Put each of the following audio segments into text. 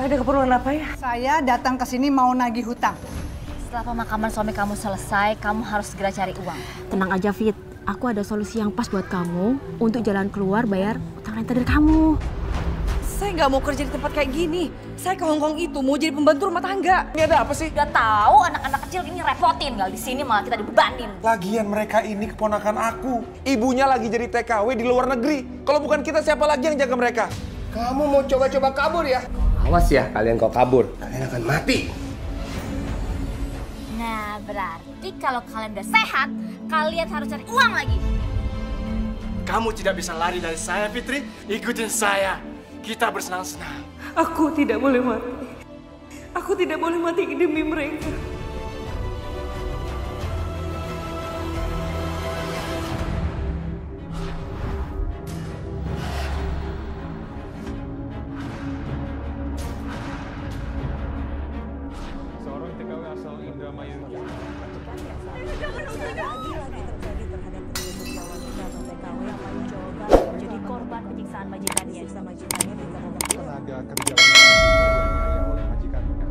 Ada keperluan apa ya? Saya datang ke sini mau nagih hutang. Setelah pemakaman suami kamu selesai, kamu harus segera cari uang. Tenang aja, Fit. Aku ada solusi yang pas buat kamu untuk jalan keluar bayar utang renta dari kamu. Saya nggak mau kerja di tempat kayak gini. Saya ke Hongkong itu mau jadi pembantu rumah tangga. Ini ada apa sih? Udah tahu anak-anak kecil ini repotin, nggak di sini malah kita dibebanin. Lagian mereka ini keponakan aku. Ibunya lagi jadi TKW di luar negeri. Kalau bukan kita, siapa lagi yang jaga mereka? Kamu mau coba-coba kabur ya? Awas ya, kalian kau kabur. Kalian akan mati. Nah, berarti kalau kalian udah sehat, kalian harus cari uang lagi. Kamu tidak bisa lari dari saya, Fitri. Ikutin saya. Kita bersenang-senang. Aku tidak boleh mati. Aku tidak boleh mati demi mereka. Seorang TKW asal Indramayu. Jadi korban penyiksaan majikannya. Tenaga kerja dianiaya oleh majikannya.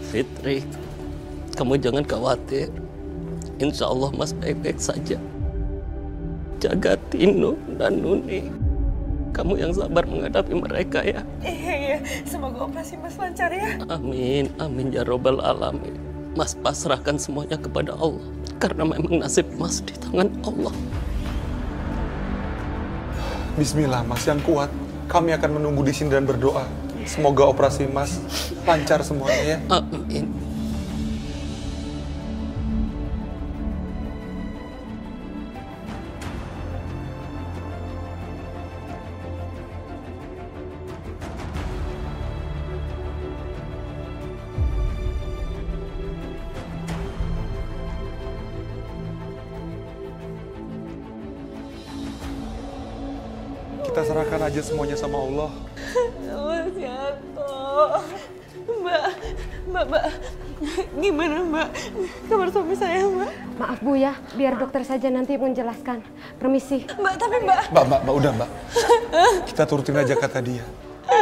Fitri, kamu jangan khawatir. Insya Allah Mas baik-baik saja. Jaga Tino dan Nuni. Kamu yang sabar menghadapi mereka ya. Iya, semoga operasi Mas lancar ya. Amin, amin ya robbal alamin. Mas pasrahkan semuanya kepada Allah. Karena memang nasib Mas di tangan Allah. Bismillah, Mas yang kuat. Kami akan menunggu di sini dan berdoa. Semoga operasi Mas lancar semuanya ya. Amin. Kita serahkan aja semuanya sama Allah. Mas Yanto. Mbak. Gimana Mbak? Kabar suami saya Mbak? Maaf Bu ya, biar dokter saja nanti menjelaskan. Permisi. Mbak, tapi Mbak. Mbak, udah Mbak. Kita turutin aja kata dia.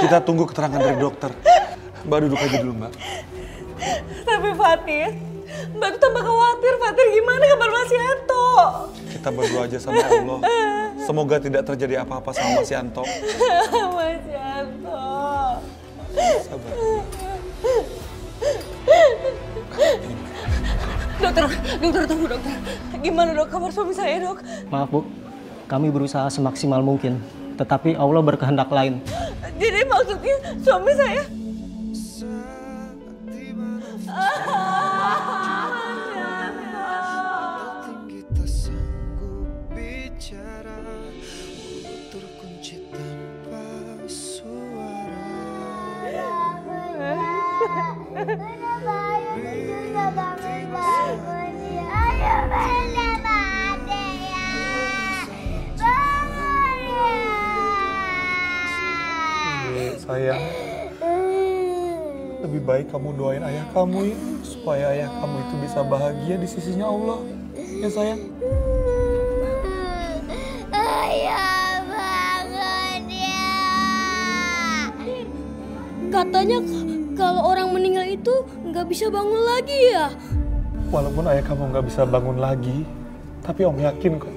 Kita tunggu keterangan dari dokter. Mbak duduk aja dulu Mbak. Tapi Fatir, Mbak tuh tambah khawatir. Fatir gimana kabar Mas Yanto? Kita berdoa aja sama Allah. Semoga tidak terjadi apa-apa sama Mas Yanto. Mas Yanto. Sabar. Dokter tunggu dokter. Gimana dok kabar suami saya dok? Maaf Bu, kami berusaha semaksimal mungkin. Tetapi Allah berkehendak lain. Jadi maksudnya suami saya? Sayang, lebih baik kamu doain ayah kamu ya, supaya ayah kamu itu bisa bahagia di sisinya Allah. Ya sayang. Ayah bangun ya. Katanya kalau orang meninggal itu nggak bisa bangun lagi ya. Walaupun ayah kamu nggak bisa bangun lagi, tapi Om yakin kok,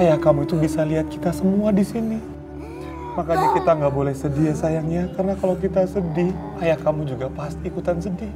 ayah kamu itu bisa lihat kita semua di sini. Makanya kita nggak boleh sedih ya sayangnya, karena kalau kita sedih, ayah kamu juga pasti ikutan sedih.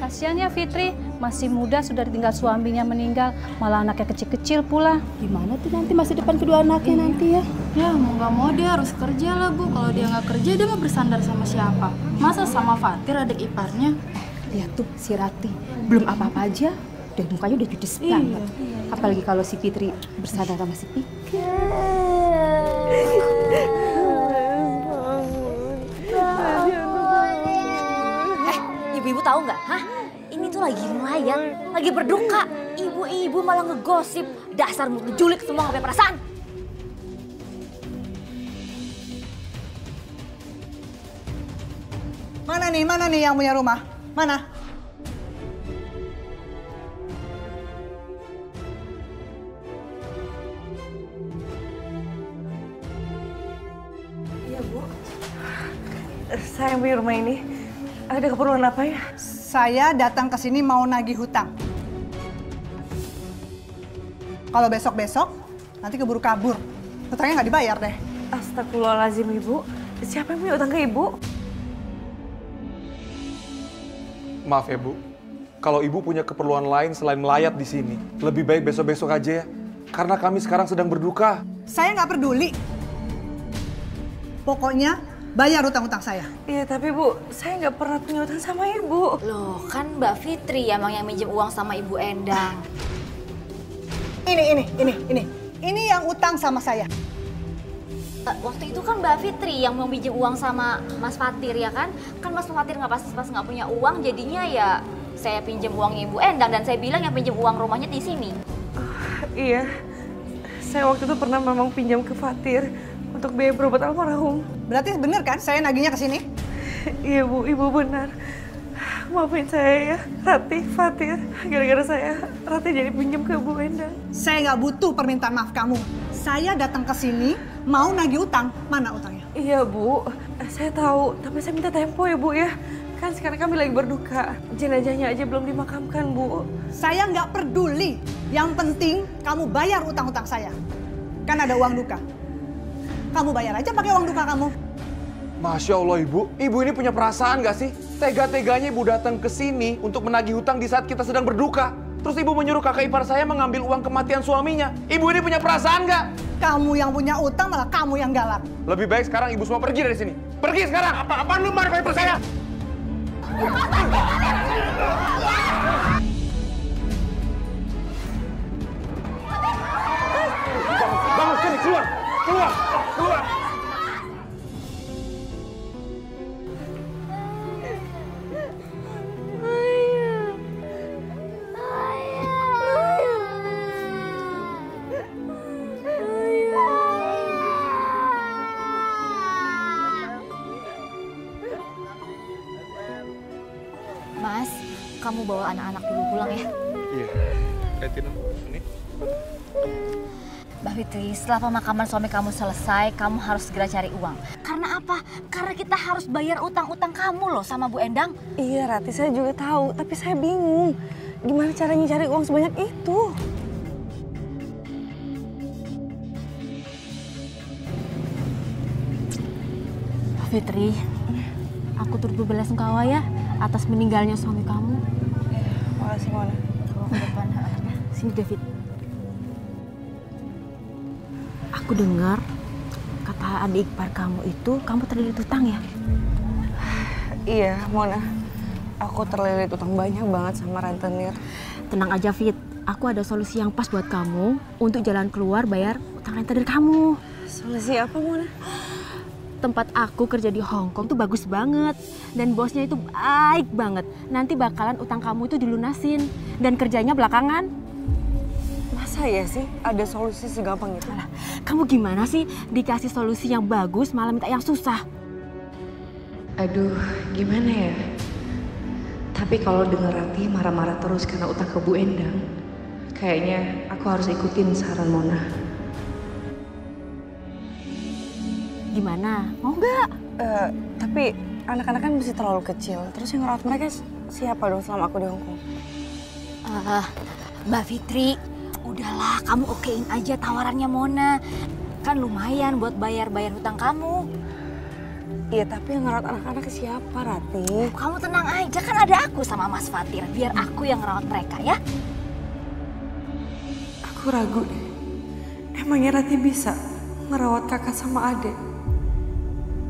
Kasihan ya Fitri, masih muda sudah ditinggal suaminya meninggal, malah anaknya kecil-kecil pula. Gimana tuh nanti masa depan kedua anaknya nanti ya? Ya mau nggak mau dia harus kerja lah Bu. Kalau dia nggak kerja dia mau bersandar sama siapa? Masa sama Fatir adik iparnya? Lihat tuh si Rati, belum apa-apa aja, udah mukanya udah judes banget. Apalagi kalau si Fitri bersandar sama si Pika. Ibu-ibu tahu nggak? Hah? Ini tuh lagi melayat, lagi berduka. Ibu-ibu malah ngegosip. Dasar mulut julik semua nggak punya perasaan. Mana nih yang punya rumah? Mana? Iya, Bu. Saya yang punya rumah ini. Ada keperluan apa ya? Saya datang ke sini mau nagih hutang. Kalau besok-besok, nanti keburu kabur. Hutangnya nggak dibayar deh. Astagfirullahaladzim, Ibu. Siapa yang punya utang ke Ibu? Maaf ya Bu, kalau Ibu punya keperluan lain selain melayat di sini, lebih baik besok-besok aja ya. Karena kami sekarang sedang berduka. Saya nggak peduli. Pokoknya bayar hutang-hutang saya. Iya, tapi Bu, saya nggak pernah punya utang sama Ibu. Loh, kan Mbak Fitri emang yang minjem uang sama Ibu Endang. Ini yang utang sama saya. Waktu itu kan Mbak Fitri yang mau pinjam uang sama Mas Fatir ya kan? Kan Mas Fatir pas nggak punya uang, jadinya ya saya pinjam uangnya Ibu Endang dan saya bilang yang pinjam uang rumahnya di sini. Iya, saya waktu itu pernah memang pinjam ke Fatir untuk biaya berobat almarhum. Berarti bener kan saya nagihnya ke sini? Iya Bu, Ibu benar. Maafin saya ya, Rati, Fatir. Gara-gara saya, Rati jadi pinjam ke Bu Endang. Saya nggak butuh permintaan maaf kamu. Saya datang ke sini mau nagih utang. Mana utangnya? Iya Bu, saya tahu. Tapi saya minta tempo ya Bu ya. Kan sekarang kami lagi berduka. Jenazahnya aja belum dimakamkan Bu. Saya nggak peduli. Yang penting kamu bayar utang-utang saya. Kan ada uang duka. Kamu bayar aja pakai uang duka kamu. Masya Allah Ibu, Ibu ini punya perasaan gak sih? Tega-teganya Ibu datang ke sini untuk menagih hutang di saat kita sedang berduka. Terus Ibu menyuruh kakak ipar saya mengambil uang kematian suaminya. Ibu ini punya perasaan gak? Kamu yang punya utang malah kamu yang galak. Lebih baik sekarang Ibu semua pergi dari sini. Pergi sekarang! Apaan lu marah kakak ipar saya? Bangun sini, keluar! Keluar! Keluar! Mas, kamu bawa anak-anak dulu pulang ya. Iya, Tino, ini. Mbak Fitri, setelah pemakaman suami kamu selesai, kamu harus segera cari uang. Karena apa? Karena kita harus bayar utang-utang kamu loh sama Bu Endang. Iya Rati, saya juga tahu. Tapi saya bingung. Gimana caranya cari uang sebanyak itu? Mbak Fitri, aku turut berbela-sungkawa ya atas meninggalnya suami kamu. Makasih Mona. Sini David. Aku dengar kata adik ipar kamu itu kamu terlilit utang ya? Iya Mona, aku terlilit utang banyak banget sama rentenir. Tenang aja Fit, aku ada solusi yang pas buat kamu untuk jalan keluar bayar utang rentenir kamu. Solusi apa Mona? Tempat aku kerja di Hong Kong tuh bagus banget dan bosnya itu baik banget. Nanti bakalan utang kamu itu dilunasin dan kerjanya belakangan. Masa ya sih ada solusi segampang itu? Alah, kamu gimana sih dikasih solusi yang bagus malah minta yang susah? Aduh, gimana ya? Tapi kalau denger Rati marah-marah terus karena utang ke Bu Endang, kayaknya aku harus ikutin saran Mona. Gimana? Mau nggak? Tapi anak-anak kan masih terlalu kecil. Terus yang ngerawat mereka siapa dong selama aku di Hong Kong? Mbak Fitri, udahlah kamu okein aja tawarannya Mona. Kan lumayan buat bayar-bayar hutang kamu. Iya, tapi yang ngerawat anak-anak siapa, Rati? Kamu tenang aja, kan ada aku sama Mas Fatir. Biar aku yang ngerawat mereka ya. Aku ragu deh. Emangnya Rati bisa ngerawat kakak sama adik?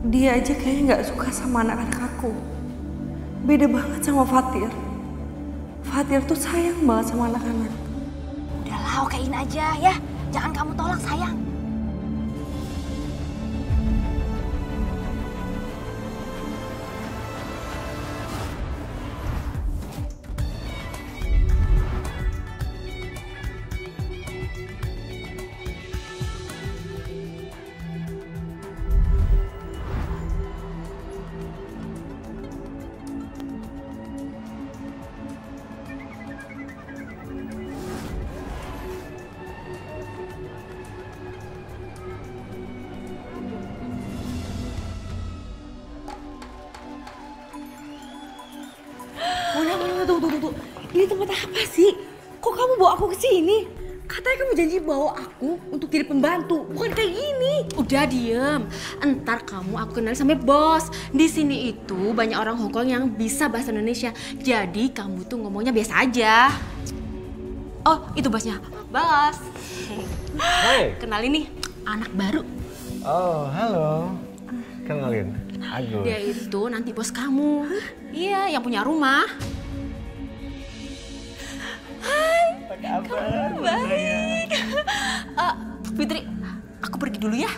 Dia aja kayaknya nggak suka sama anak-anak aku. Beda banget sama Fatir. Fatir tuh sayang banget sama anak-anak. Udahlah, okein aja ya. Jangan kamu tolak sayang. Tunggu. Ini tempat apa sih? Kok kamu bawa aku ke sini? Katanya kamu janji bawa aku untuk jadi pembantu, bukan kayak gini. Udah diem, entar kamu aku kenal sama bos. Di sini itu banyak orang Hongkong yang bisa bahasa Indonesia. Jadi kamu tuh ngomongnya biasa aja. Oh, itu bosnya. Bos. Hai. Kenalin nih, anak baru. Oh, halo. Kenalin, Agus. Dia itu nanti bos kamu. Iya, yang punya rumah. Hai. Apa kabar? Baik. Fitri, aku pergi dulu ya.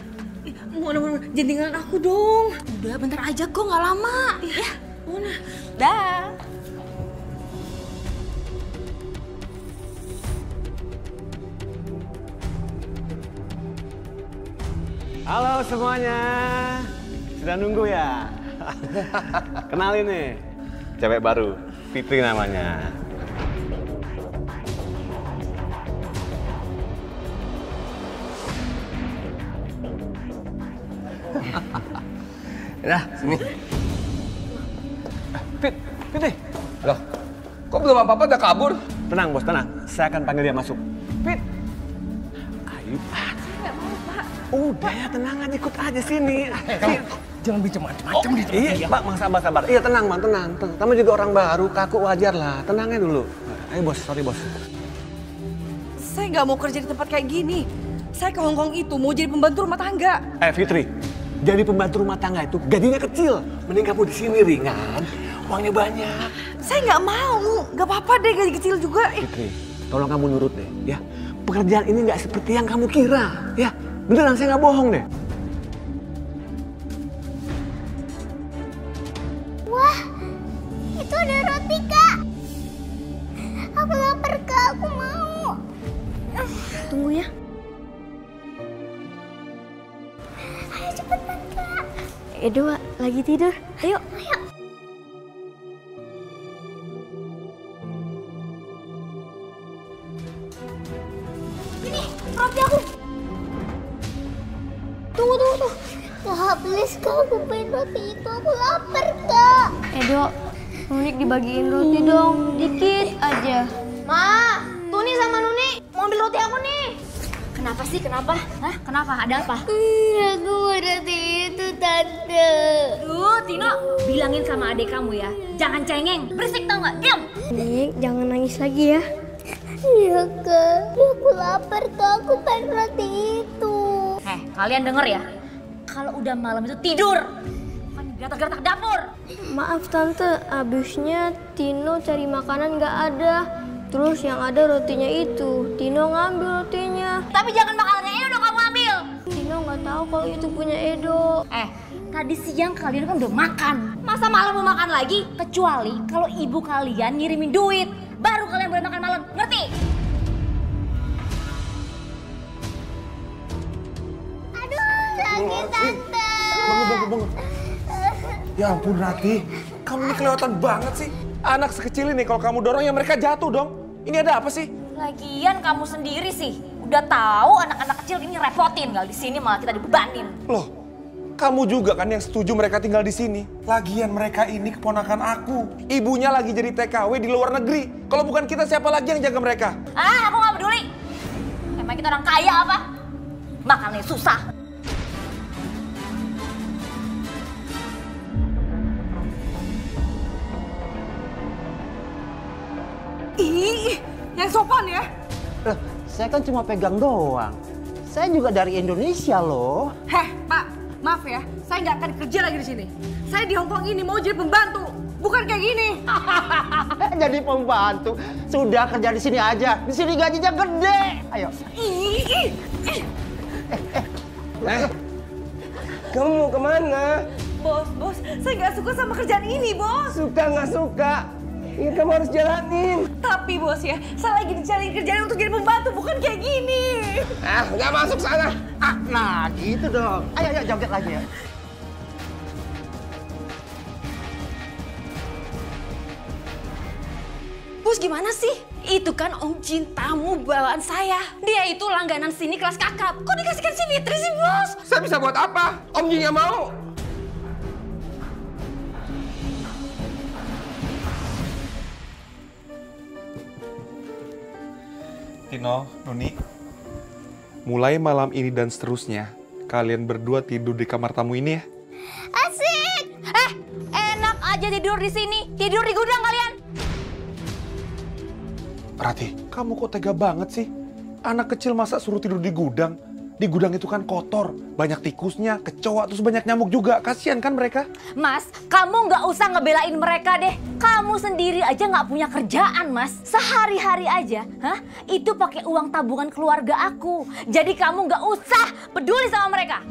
Mana, jangan tinggalin aku dong. Udah, bentar aja kok, nggak lama. Ya. Mana? Dah. Halo semuanya. Sudah nunggu ya? Kenalin nih. Cewek baru, Fitri namanya. Nah, sini. Fitri. Loh, kok belum apa-apa udah kabur? Tenang bos, tenang. Saya akan panggil dia masuk. Fit. Ayo. Udah ya, tenang aja, ikut aja sini. Kamu jangan bicara macam-macam di tempat Iya, Pak, Bang, sabar. Iya, tenang, Bang, tenang. Kamu juga orang baru, kaku wajar lah. Tenangnya dulu. Ayo, bos, sorry, bos. Saya nggak mau kerja di tempat kayak gini. Saya ke Hongkong itu mau jadi pembantu rumah tangga. Fitri, jadi pembantu rumah tangga itu gajinya kecil. Mending kamu di sini ringan, uangnya banyak. Saya nggak mau, nggak apa-apa deh gaji kecil juga. Fitri, tolong kamu nurut deh, ya. Pekerjaan ini nggak seperti yang kamu kira, ya. Beneran, saya nggak bohong deh. Wah, itu ada roti, Kak. Aku lapar, Kak. Aku mau. Tunggu ya. Ayo cepetan, Kak. Edo lagi tidur. Ayo. Ini roti aku. Tunggu. Kak, please, Kak. Aku pengen roti itu. Aku lapar, Kak. Edo, Nunik dibagiin roti dong. Dikit aja. Ma, Tuni sama Nuni mau ambil roti aku nih. Kenapa sih? Kenapa? Hah? Kenapa? Ada apa? Aku mau roti itu, Tante. Duh, Tino, bilangin sama adik kamu ya. Jangan cengeng. Berisik tau nggak? Diam. Nik, jangan nangis lagi ya. Iya, Kak. Aku lapar, Kak. Aku pengen roti itu. Kalian denger ya. Kalau udah malam itu tidur. Bukan geratak-geratak dapur. Maaf, Tante. Abisnya Tino cari makanan nggak ada. Terus yang ada rotinya itu. Tino ngambil rotinya. Tapi jangan makanannya Edo dong kamu ambil. Tino nggak tahu kalau itu punya Edo. Tadi siang kalian kan udah makan. Masa malam mau makan lagi? Kecuali kalau ibu kalian ngirimin duit. Baru kalian boleh makan malam. Ngerti? Sakit, Tante. Bangun. Ya ampun, Rati. Kamu ini kelewatan banget sih. Anak sekecil ini kalau kamu dorong ya mereka jatuh dong. Ini ada apa sih? Lagian kamu sendiri sih. Udah tahu anak-anak kecil ini repotin. Nggak di sini malah kita dibebanin. Loh, kamu juga kan yang setuju mereka tinggal di sini. Lagian mereka ini keponakan aku. Ibunya lagi jadi TKW di luar negeri. Kalau bukan kita, siapa lagi yang jaga mereka? Aku nggak peduli. Emang kita orang kaya apa? Makannya susah. Ih, yang sopan ya. Saya kan cuma pegang doang. Saya juga dari Indonesia loh. Pak, maaf ya. Saya nggak akan kerja lagi di sini. Saya di Hongkong ini mau jadi pembantu, bukan kayak gini. Jadi pembantu. Sudah kerja di sini aja. Di sini gajinya gede. Ayo. Kamu mau kemana? Bos, saya nggak suka sama kerjaan ini, Bos. Suka nggak suka? Ini kamu harus jalanin. Tapi Bos ya, saya lagi dicari kerjaan untuk jadi pembantu, bukan kayak gini. Nggak masuk sana. Nah, gitu dong. Ayo, joget lagi ya. Bos gimana sih? Itu kan Om Jin tamu bawaan saya. Dia itu langganan sini kelas kakap. Kok dikasihkan si Fitri sih, Bos? Saya bisa buat apa? Om Jin nggak mau. Tino, Nuni, mulai malam ini dan seterusnya, kalian berdua tidur di kamar tamu ini ya. Asik! Enak aja tidur di sini. Tidur di gudang kalian. Rati, kamu kok tega banget sih? Anak kecil masa suruh tidur di gudang? Di gudang itu kan kotor, banyak tikusnya, kecoa, terus banyak nyamuk juga. Kasian kan mereka? Mas, kamu nggak usah ngebelain mereka deh. Kamu sendiri aja nggak punya kerjaan, Mas. Sehari-hari aja, itu pakai uang tabungan keluarga aku. Jadi kamu nggak usah peduli sama mereka.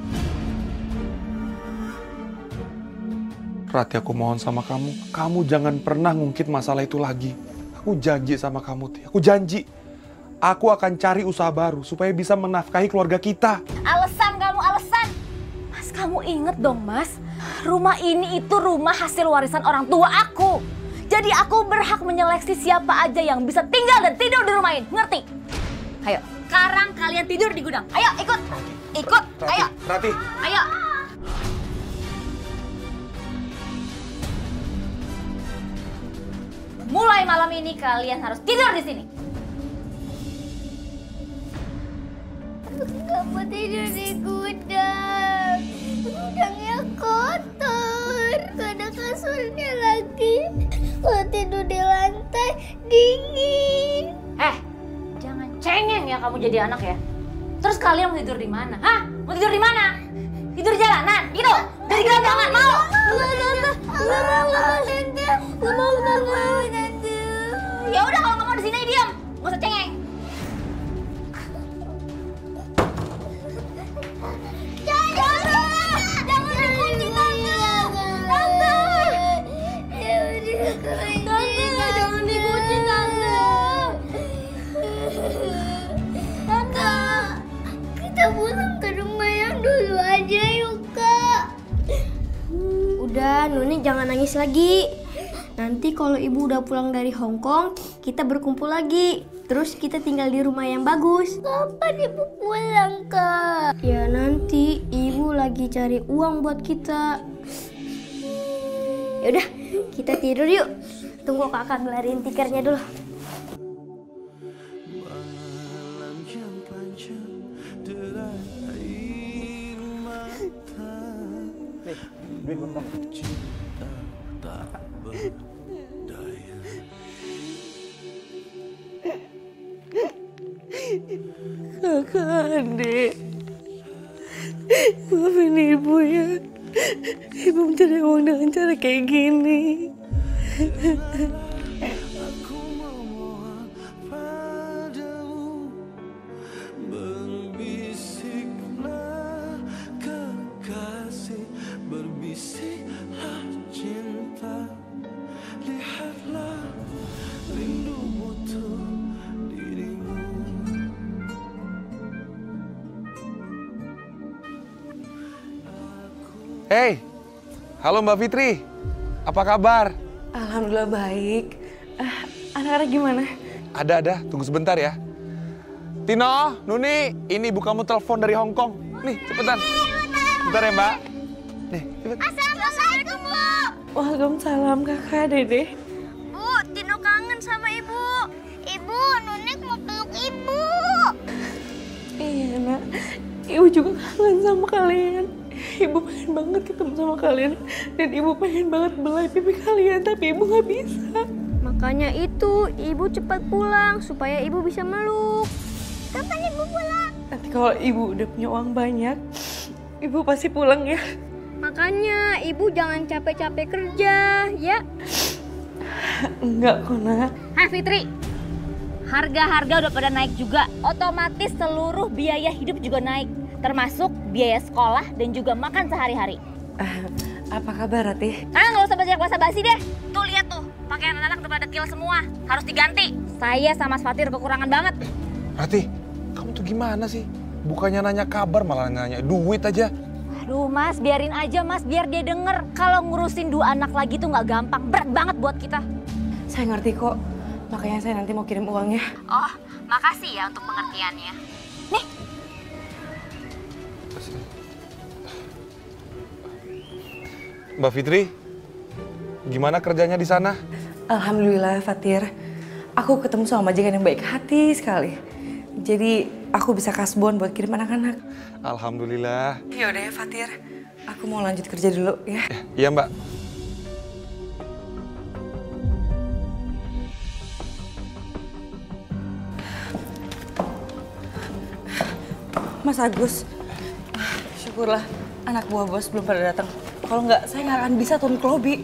Rati, aku mohon sama kamu jangan pernah ngungkit masalah itu lagi. Aku janji sama kamu, Ti. Aku janji. Aku akan cari usaha baru supaya bisa menafkahi keluarga kita. Alasan kamu, alasan. Mas, kamu inget dong, Mas. Rumah ini itu rumah hasil warisan orang tua aku. Jadi aku berhak menyeleksi siapa aja yang bisa tinggal dan tidur di rumah ini. Ngerti? Ayo, sekarang kalian tidur di gudang. Ayo, ikut. Ikut, ayo. Rati. Ayo. Mulai malam ini kalian harus tidur di sini. Gak mau tidur di gudang. Gudangnya kotor. Gak ada kasurnya lagi. Kalau tidur di lantai dingin. Jangan cengeng ya kamu jadi anak ya. Terus kalian mau tidur di mana? Mau tidur di mana? Tidur di jalanan gitu? Dari gelandangan mau? Gak mau, Tante. Ya udah kalau nggak mau di sini diam. Gak usah cengeng. Jangan dikunci, Tante. Tante, kita pulang ke rumah yang dulu aja yuk, Kak. Udah, Nuni jangan nangis lagi. Nanti kalau ibu udah pulang dari Hong Kong, kita berkumpul lagi. Terus kita tinggal di rumah yang bagus. Kapan ibu pulang, Kak? Ya nanti ibu lagi cari uang buat kita. Yaudah, kita tidur yuk. Tunggu kakak gelarin tikernya dulu. Duit bentar. Kakak, adik, maafin ibu ya. Ibu mencari uang dengan cara kayak gini. Berbisiklah kekasih, berbisiklah cinta, lihatlah rindu butuh dirimu. Hey, halo Mbak Fitri, apa kabar? Alhamdulillah baik. Anak-anak gimana? Ada, tunggu sebentar ya. Tino, Nuni, ini ibu kamu telepon dari Hong Kong. Nih, cepetan. Bentar ya Mbak. Nih, cepet. Assalamualaikum, Bu. Waalaikumsalam kakak, Dede. Bu, Tino kangen sama ibu. Ibu, Nunik mau peluk ibu. Iya nak, ibu juga kangen sama kalian. Ibu pengen banget ketemu sama kalian. Dan ibu pengen banget belai pipi kalian, tapi ibu nggak bisa. Makanya itu, ibu cepat pulang supaya ibu bisa meluk. Kapan ibu pulang? Nanti kalau ibu udah punya uang banyak, ibu pasti pulang ya. Makanya ibu jangan capek-capek kerja, ya? Enggak kok nak. Fitri, harga-harga udah pada naik juga. Otomatis seluruh biaya hidup juga naik. Termasuk biaya sekolah dan juga makan sehari-hari. Apa kabar, Ratih? Nggak usah banyak basa-basi deh. Tuh lihat tuh, pakaian anak-anak udah pada dekil semua. Harus diganti. Saya sama Mas Fatir kekurangan banget. Ratih, kamu tuh gimana sih? Bukannya nanya kabar malah nanya duit aja. Aduh Mas, biarin aja Mas, biar dia denger. Kalau ngurusin 2 anak lagi tuh nggak gampang, berat banget buat kita. Saya ngerti kok, makanya saya nanti mau kirim uangnya. Oh, makasih ya untuk pengertiannya. Nih. Mbak Fitri, gimana kerjanya di sana? Alhamdulillah Fatir, aku ketemu sama majikan yang baik hati sekali. Jadi aku bisa kasbon buat kirim anak-anak. Alhamdulillah. Ya udah ya Fatir, aku mau lanjut kerja dulu ya. Iya Mbak. Mas Agus, syukurlah anak buah bos belum pada datang. Kalau nggak, saya nggak akan bisa turun ke lobi.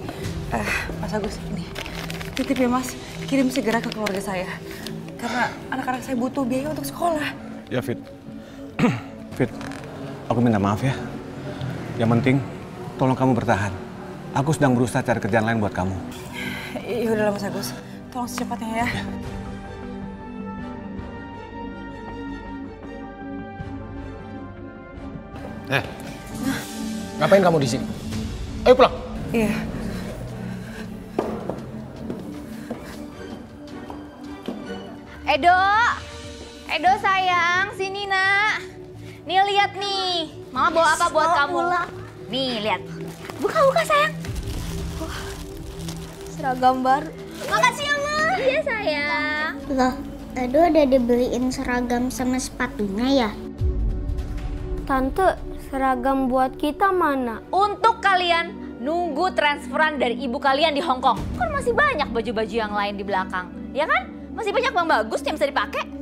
Mas Agus, ini titip ya Mas, kirim segera ke keluarga saya. Karena anak-anak saya butuh biaya untuk sekolah. Ya Fit, Fit, aku minta maaf ya. Yang penting, tolong kamu bertahan. Aku sedang berusaha cari kerjaan lain buat kamu. Ya udahlah Mas Agus, tolong secepatnya ya. Ngapain kamu di sini? Ayo pulang. Iya. Edo sayang, sini nak. Nih lihat nih, Mama bawa apa buat kamu? Nih lihat. Buka sayang. Seragam baru. Makasih ya Ma. Iya sayang. Loh, Edo udah dibeliin seragam sama sepatunya ya? Tante, seragam buat kita mana? Untuk kalian nunggu transferan dari ibu kalian di Hong Kong. Kan masih banyak baju-baju yang lain di belakang, ya kan? Masih banyak yang bagus yang bisa dipakai.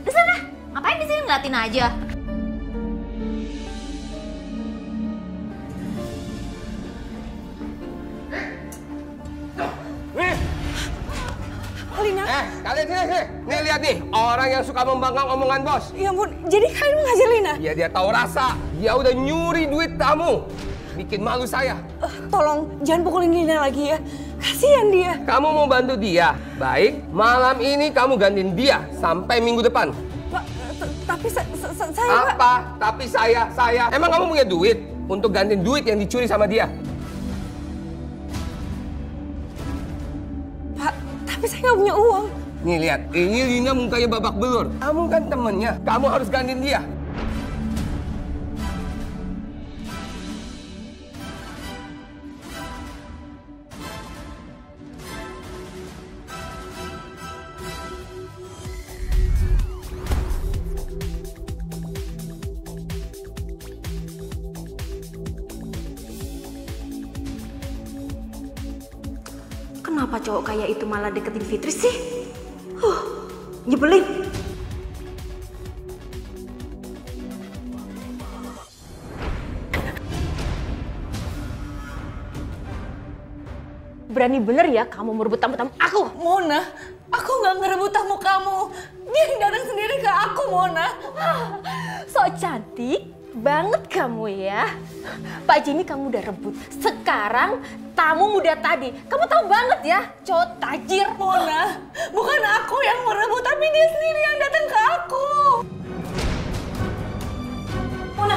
Di sana, ngapain di sini ngeliatin aja? Lina. Kalian sini. Nih lihat nih, orang yang suka membangkang omongan bos. Ya ampun, jadi kalian menghajar Lina? Iya, dia tahu rasa. Dia udah nyuri duit kamu. Bikin malu saya. Tolong, jangan pukulin Lina lagi ya. Kasihan dia. Kamu mau bantu dia? Baik, malam ini kamu gantiin dia sampai minggu depan. Pak, tapi saya... Apa? Tapi saya. Emang kamu punya duit untuk gantiin duit yang dicuri sama dia? Pak, tapi saya nggak punya uang. Nih lihat, ini Lina mukanya babak belur. Kamu kan temennya, kamu harus gantiin dia. Kenapa cowok kayak itu malah deketin Fitri sih? Nyebelin. Berani bener ya kamu merebut tamu-tamu aku? Mona, aku nggak ngerebut tamu kamu. Dia yang datang sendiri ke aku, Mona. So cantik banget kamu ya. Pak Jimmy kamu udah rebut. Sekarang tamu muda tadi. Kamu tahu banget ya, cowok tajir. Mona, bukan aku yang merebut, tapi dia sendiri yang datang ke aku. Mona,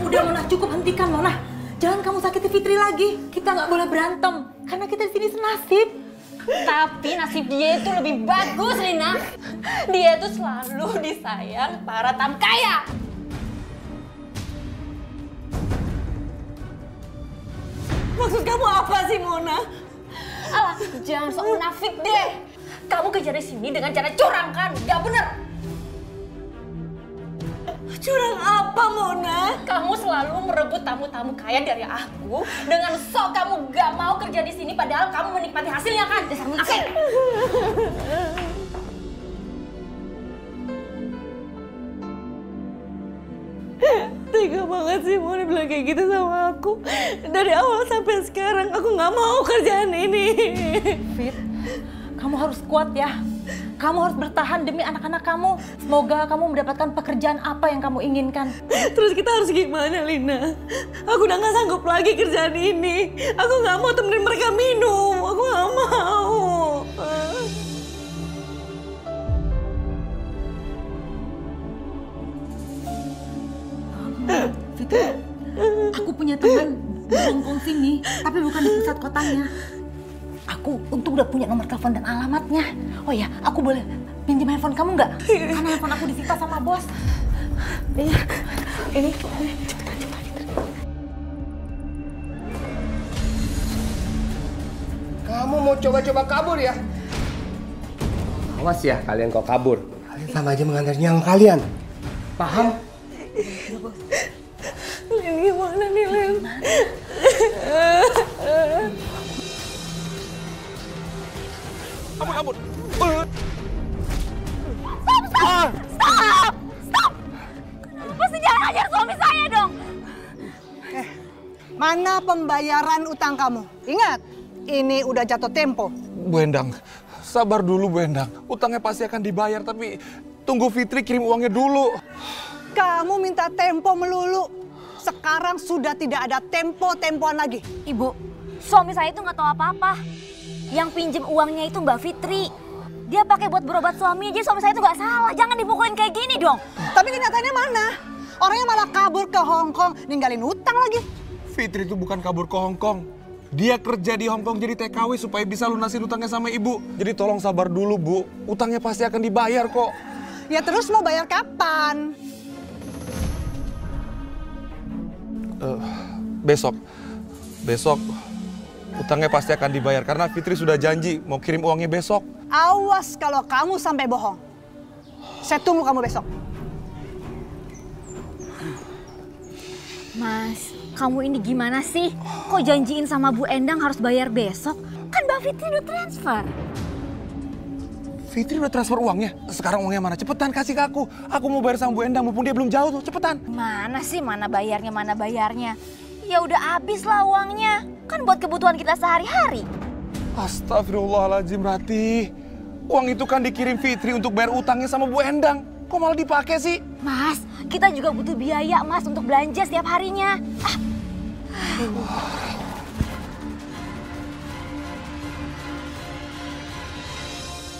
udah Mona, cukup hentikan Mona. Jangan kamu sakiti Fitri lagi. Kita nggak boleh berantem, karena kita di sini senasib. Tapi nasib dia itu lebih bagus, Lina. Dia itu selalu disayang para tamu kaya. Maksud kamu apa sih, Mona? Alah, jangan sok munafik deh. Kamu kerja di sini dengan cara curang kan? Gak bener. Curang apa, Mona? Kamu selalu merebut tamu-tamu kaya dari aku dengan sok kamu gak mau kerja di sini padahal kamu menikmati hasilnya kan? Dasar munafik. Tega banget sih Mona bilang kayak gitu sama aku. Dari awal sampai sekarang aku nggak mau kerjaan ini. Fit, kamu harus kuat ya. Kamu harus bertahan demi anak-anak kamu. Semoga kamu mendapatkan pekerjaan apa yang kamu inginkan. Terus kita harus gimana, Lina? Aku udah nggak sanggup lagi kerjaan ini. Aku nggak mau temenin mereka minum. Aku nggak mau. Fitri, aku punya teman di Hongkong sini, tapi bukan di pusat kotanya. Aku untung udah punya nomor telepon dan alamatnya. Oh ya, aku boleh pinjam handphone kamu nggak? Karena handphone aku disita sama bos. Iya, ini cepetan. Kamu mau coba-coba kabur ya? Awas ya kalian kok kabur. Kalian sama aja mengantar nyawa kalian. Paham? Lin, gimana nih, Lin? Ampun. Stop! Stop! Mesti jangan ajar suami saya dong. Mana pembayaran utang kamu? Ingat, ini udah jatuh tempo. Bu Endang, sabar dulu Bu Endang. Utangnya pasti akan dibayar, tapi tunggu Fitri kirim uangnya dulu. Kamu minta tempo melulu. Sekarang sudah tidak ada tempo-tempoan lagi. Ibu, suami saya itu nggak tahu apa-apa. Yang pinjem uangnya itu Mbak Fitri. Dia pakai buat berobat suami aja, suami saya itu nggak salah. Jangan dipukulin kayak gini dong. Tapi kenyataannya mana? Orangnya malah kabur ke Hong Kong, ninggalin utang lagi. Fitri itu bukan kabur ke Hong Kong. Dia kerja di Hong Kong jadi TKW supaya bisa lunasin utangnya sama ibu. Jadi tolong sabar dulu, Bu. Utangnya pasti akan dibayar kok. Ya terus mau bayar kapan? Besok utangnya pasti akan dibayar karena Fitri sudah janji mau kirim uangnya besok. Awas kalau kamu sampai bohong. Saya tunggu kamu besok. Mas, kamu ini gimana sih? Kok janjiin sama Bu Endang harus bayar besok? Kan Mbak Fitri udah transfer. Fitri udah transfer uangnya? Sekarang uangnya mana? Cepetan kasih ke aku. Aku mau bayar sama Bu Endang mumpung dia belum jauh tuh. Cepetan. Mana sih mana bayarnya? Ya udah habis lah uangnya. Kan buat kebutuhan kita sehari-hari. Astagfirullahaladzim, Rati. Uang itu kan dikirim Fitri untuk bayar utangnya sama Bu Endang. Kok malah dipakai sih? Mas, kita juga butuh biaya Mas untuk belanja setiap harinya.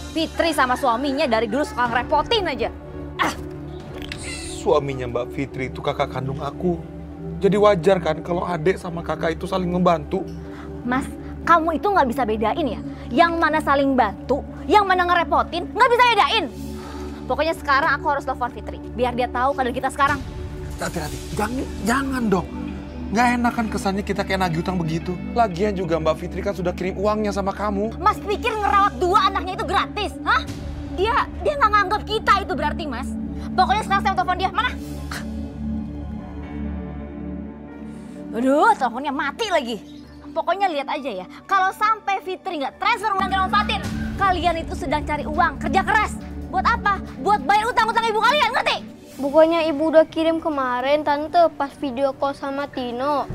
Fitri sama suaminya dari dulu suka ngerepotin aja. Suaminya Mbak Fitri itu kakak kandung aku. Jadi wajar kan kalau adik sama kakak itu saling membantu. Mas, kamu itu nggak bisa bedain ya. Yang mana saling bantu, yang mana ngerepotin, nggak bisa bedain. Pokoknya sekarang aku harus telepon Fitri, biar dia tahu keadaan kita sekarang. Rati, jangan dong. Nggak enak kan kesannya kita kayak nagih utang begitu. Lagian juga Mbak Fitri kan sudah kirim uangnya sama kamu. Mas pikir ngerawat 2 anaknya itu gratis, hah? Dia nggak nganggap kita itu berarti, Mas. Pokoknya sekarang saya mau telepon dia, mana? Aduh, teleponnya mati lagi. Pokoknya lihat aja ya, kalau sampai Fitri nggak transfer uang ke Om Fatir, kalian itu sedang cari uang, kerja keras. Buat apa? Buat bayar utang-utang ibu kalian, ngerti? Bukannya ibu udah kirim kemarin, Tante, pas video call sama Tino.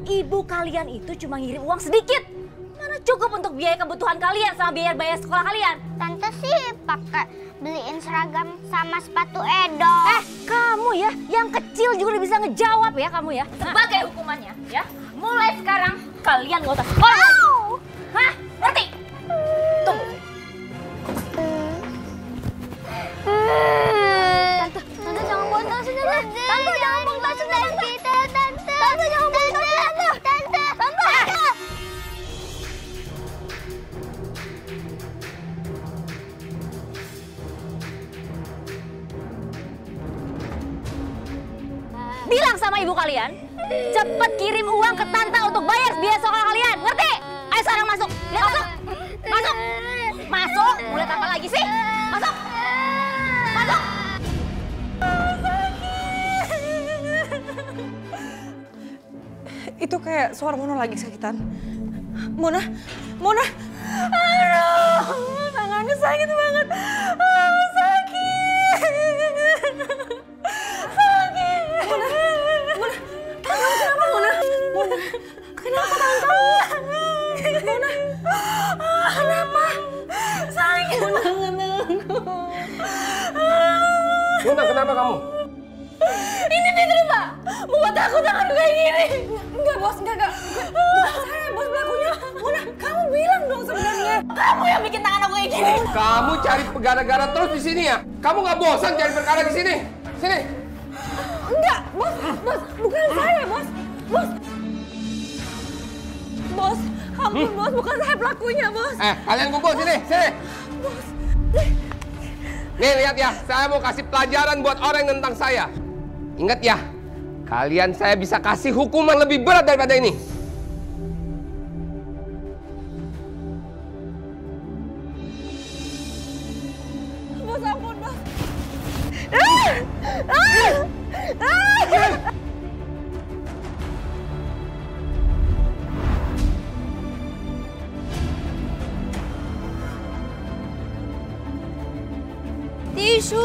Ibu kalian itu cuma ngirim uang sedikit. Mana cukup untuk biaya kebutuhan kalian sama biaya bayar sekolah kalian? Tante sih pakai beliin seragam sama sepatu Edo. Kamu ya, yang kecil juga udah bisa ngejawab ya kamu ya. Sebagai hukumannya ya, mulai sekarang kalian nggak usah sekolah lagi. Hah? Ngerti? Tunggu. Tante jangan buang tasnya, Tante. Tante jangan buang tasnya dari kita, Tante. Tante jangan buang tasnya, Tante. Tante. Bilang sama ibu kalian, cepet kirim uang ke Tante untuk bayar biaya sekolah kalian, ngerti? Ayo sekarang masuk, masuk. Mau lihat apa lagi sih? Masuk. Itu kayak suara Mona lagi sakitan. Mona. Aduh, tangannya sakit banget. Sakit. Mona. Kamu kenapa, Mona? Kenapa tangan kamu? Mona. Kenapa? Sakit banget aku. Mona, kenapa kamu? Ini Fitri, Pak. Buat aku tangan kayak gini. Enggak, Bos. Enggak. Bukan saya, Bos, pelakunya. Mona, kamu bilang dong sebenarnya. Kamu yang bikin tangan aku kayak gini. Kamu cari gara-gara terus di sini ya? Kamu nggak bosan cari perkara di sini? Sini. Enggak, Bos. Bukan saya, Bos. Bos, ampun, Bos. Bukan saya pelakunya, Bos. Kalian kumpul sini. Bos. Nih, lihat ya. Saya mau kasih pelajaran buat orang yang nentang saya. Ingat ya, kalian saya bisa kasih hukuman lebih berat daripada ini. Bos, ampun, Bos. Tisu.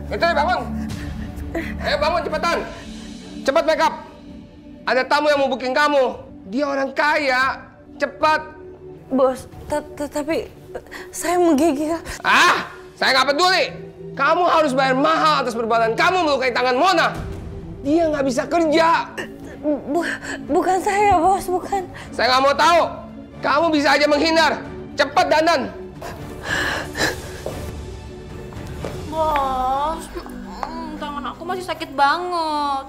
Fitri, bangun. Ayo bangun cepetan. Cepat make up. Ada tamu yang mau booking kamu. Dia orang kaya. Cepat. Bos, tapi saya menggigil. Ah, saya nggak peduli. Kamu harus bayar mahal atas perbuatan kamu melukai tangan Mona. Dia nggak bisa kerja. Bukan saya, bos, bukan. Saya nggak mau tahu. Kamu bisa aja menghindar. Cepat dandan. Bos, tangan aku masih sakit banget.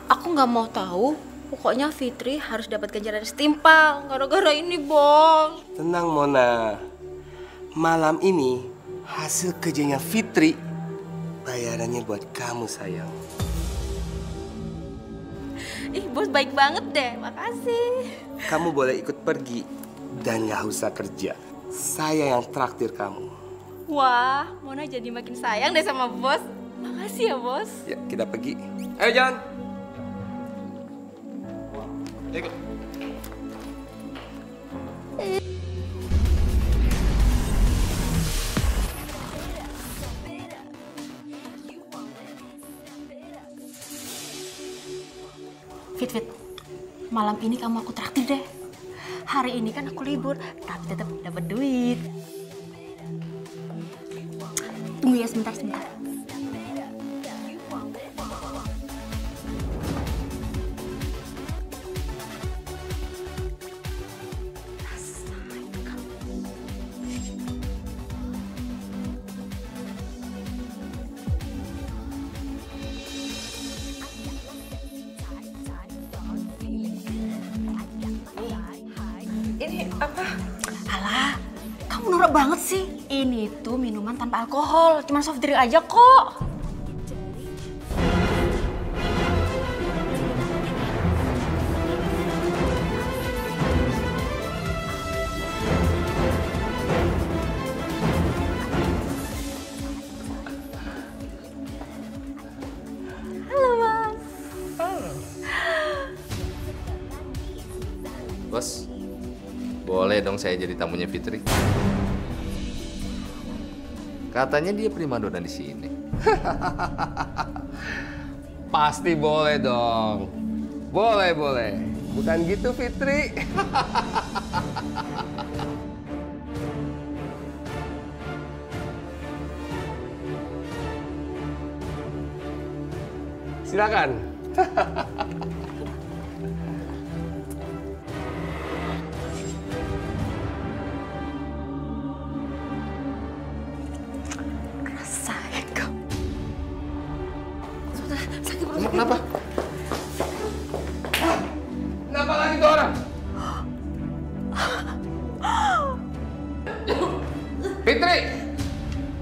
Aku nggak mau tahu. Pokoknya Fitri harus dapat ganjaran setimpal gara-gara ini, bos. Tenang, Mona. Malam ini hasil kerjanya Fitri bayarannya buat kamu, sayang. Ih, bos baik banget deh. Makasih. Kamu boleh ikut pergi dan nggak usah kerja. Saya yang traktir kamu. Wah, Mona jadi makin sayang deh sama bos. Makasih ya, bos. Ya, kita pergi. Ayo jalan. Ikut. Fit, malam ini kamu aku traktir deh. Hari ini kan aku libur, tapi tetap dapat duit. Tunggu ya sebentar. Ini apa? Alah, kamu norak banget sih. Ini tuh minuman tanpa alkohol, cuma soft drink aja kok. Halo, Mas. Bos, boleh dong saya jadi tamunya Fitri? Katanya dia primadona di sini. Pasti boleh dong. Boleh. Bukan gitu, Fitri. Silakan. Rasain kau. Sakit perut. Kenapa? Kenapa lagi tuh orang? Fitri,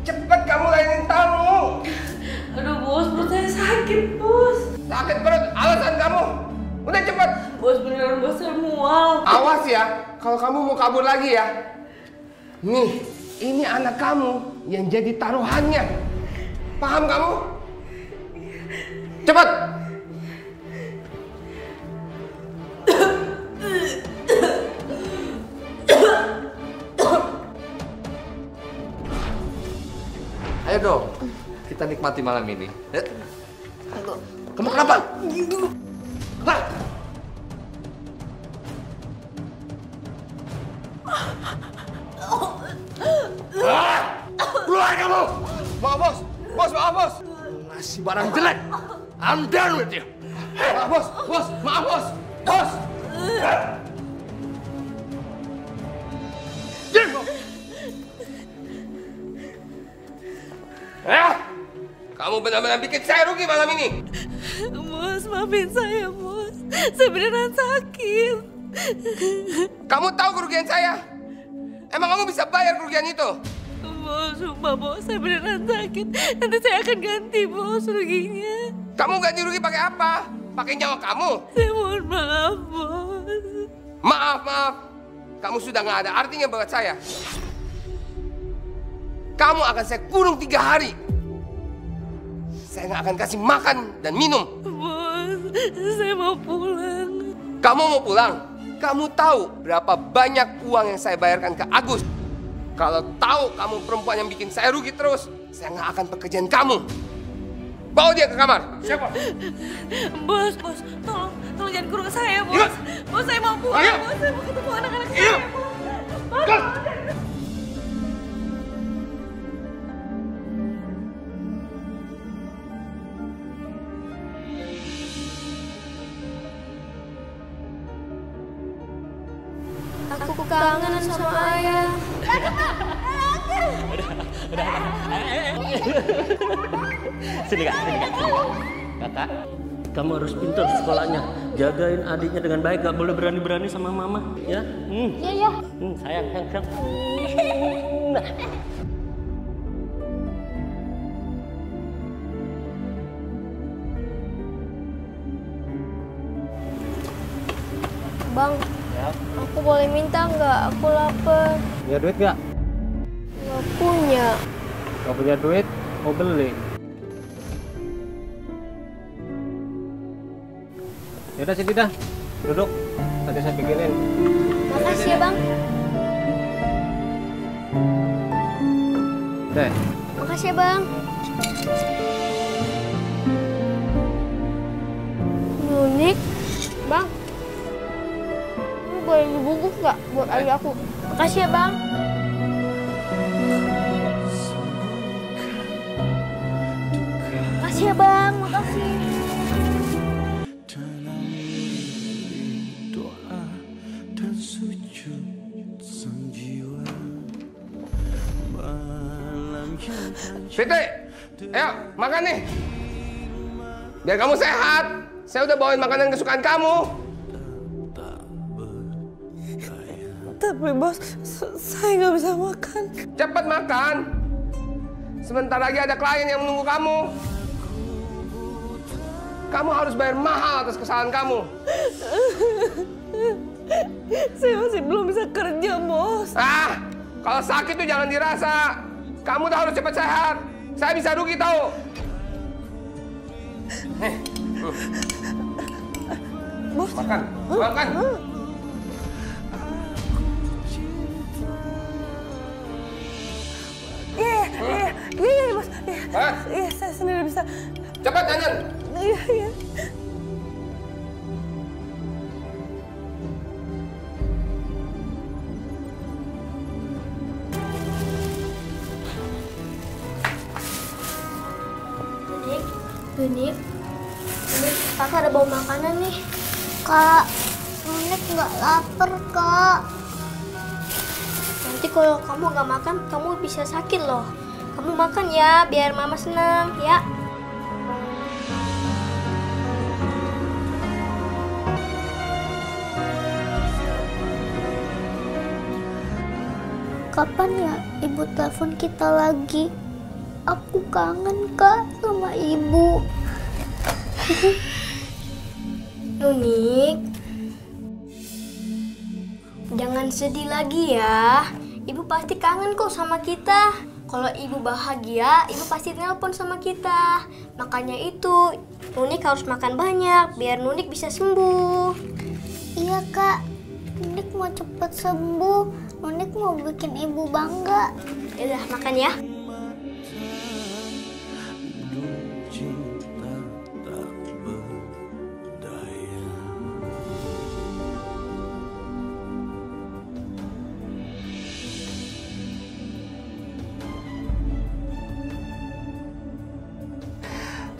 cepat kamu layanin tamu. Aduh, bos, perut saya sakit, bos. Sakit perut, alasan kamu. Udah cepet. Bos, beneran bos, saya mual. Awas ya, kalau kamu mau kabur lagi ya. Nih, ini anak kamu yang jadi taruhannya. Paham kamu? Cepat. Ayo dong, kita nikmati malam ini. Kamu kenapa? Hah? Keluar kamu! Maaf bos! Maaf bos! Ngasih barang jelek! I'm done with you! Maaf bos! Maaf bos! Bos! Diam kau! Kamu benar-benar bikin saya rugi malam ini! Bos, maafin saya, bos. Saya beneran sakit. Kamu tahu kerugian saya? Emang kamu bisa bayar kerugian itu? Bos, sumpah bos, saya beneran sakit. Nanti saya akan ganti, bos, ruginya. Kamu ganti rugi pakai apa? Pakai nyawa kamu? Saya mohon maaf, bos. Maaf. Kamu sudah nggak ada artinya buat saya. Kamu akan saya kurung 3 hari. Saya nggak akan kasih makan dan minum. Bos, saya mau pulang. Kamu mau pulang? Kamu tahu berapa banyak uang yang saya bayarkan ke Agus? Kalau tahu kamu perempuan yang bikin saya rugi terus, saya nggak akan pekerjaan kamu. Bawa dia ke kamar. Siapa? Bos, tolong jangan kurung saya, bos. Bos, saya mau pulang. Bos, saya mau ketemu anak-anak saya. Bos. Aku kangen sama ayah. Sini kak. Kakak, kamu harus pintar sekolahnya. Jagain adiknya dengan baik, gak boleh berani-berani sama mama, ya? Iya. Sayang. Bang, aku boleh minta nggak? Aku lapar. Punya duit nggak? Nggak punya. Nggak punya duit, mau beli. Yaudah sini dah, duduk. Nanti saya bikinin. Makasih ya, Bang. Deh. Makasih ya, Bang. Nunik, Bang. Lu boleh dibungkus nggak buat adik aku? Makasih ya, Bang. Makasih ya, Bang. Makasih. Fitri, ayo makan nih. Biar kamu sehat. Saya udah bawain makanan kesukaan kamu. Tapi bos, saya nggak bisa makan. Cepat makan. Sebentar lagi ada klien yang menunggu kamu. Kamu harus bayar mahal atas kesalahan kamu. Saya masih belum bisa kerja, bos. Kalau sakit tuh jangan dirasa. Kamu tuh harus cepat sehat. Saya bisa rugi tahu. Nih, bos. Makan. Iya, bos. Iya, saya sendiri bisa. Cepat, jalan. Iya. Nunik, kakak ada bawa makanan nih. Kak, Nunik nggak lapar, Kak. Nanti kalau kamu nggak makan, kamu bisa sakit loh. Kamu makan ya, biar mama senang, ya. Kapan ya ibu telepon kita lagi? Aku kangen, Kak, sama ibu. Nunik, jangan sedih lagi ya. Ibu pasti kangen kok sama kita. Kalau ibu bahagia, ibu pasti nelpon sama kita. Makanya itu, Nunik harus makan banyak biar Nunik bisa sembuh. Iya, Kak. Nunik mau cepet sembuh. Nunik mau bikin ibu bangga. Yaudah, makan ya.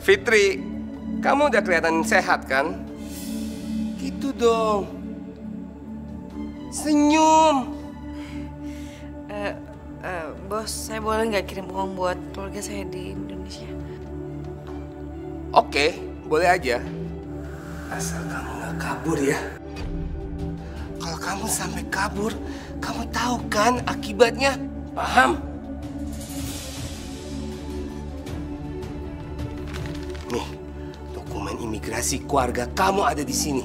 Fitri, kamu udah kelihatan sehat kan? Gitu dong. Senyum. Bos, saya boleh nggak kirim uang buat keluarga saya di Indonesia? Oke, boleh aja. Asal kamu nggak kabur ya. Kalau kamu sampai kabur, kamu tahu kan akibatnya? Paham? Nih, dokumen imigrasi keluarga kamu ada di sini.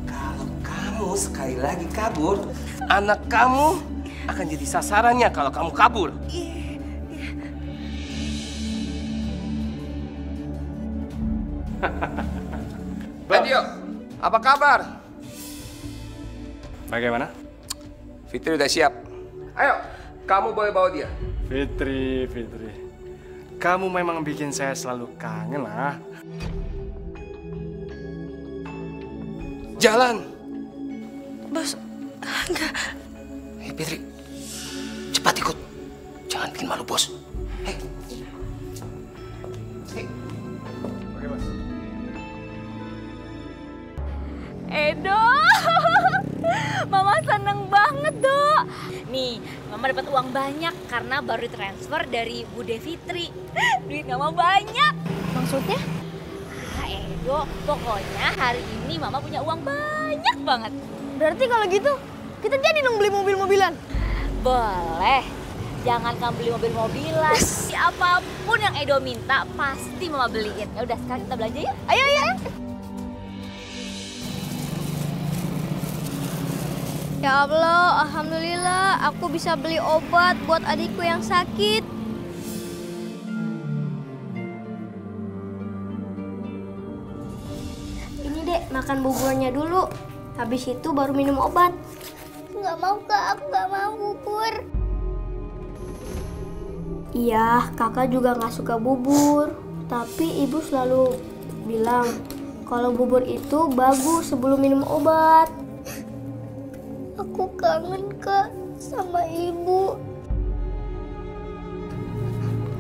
Kalau kamu kamu sekali lagi kabur, anak kamu akan jadi sasarannya kalau kamu kabur. Badio, apa kabar? Bagaimana? Fitri udah siap. Ayo, kamu boleh bawa dia. Fitri. Kamu memang bikin saya selalu kangen lah. Jalan. Bos, enggak. Hei Fitri, cepat ikut. Jangan bikin malu bos. Hei. Edo, Mama seneng banget, Dok. Nih, Mama dapat uang banyak karena baru ditransfer dari Bude Fitri. Duit Mama banyak. Maksudnya? Edo, pokoknya hari ini Mama punya uang banyak banget. Berarti kalau gitu, kita jadi dong beli mobil-mobilan. Boleh. Jangan kamu beli mobil-mobilan. Apapun yang Edo minta, pasti Mama beliin. Ya udah, sekarang kita belanja yuk. Ayo. Ya Allah, alhamdulillah aku bisa beli obat buat adikku yang sakit. Ini Dek, makan buburnya dulu. Habis itu baru minum obat. Nggak mau Kak, aku nggak mau bubur. Iya, kakak juga nggak suka bubur. Tapi ibu selalu bilang kalau bubur itu bagus sebelum minum obat. Aku kangen Kak sama ibu.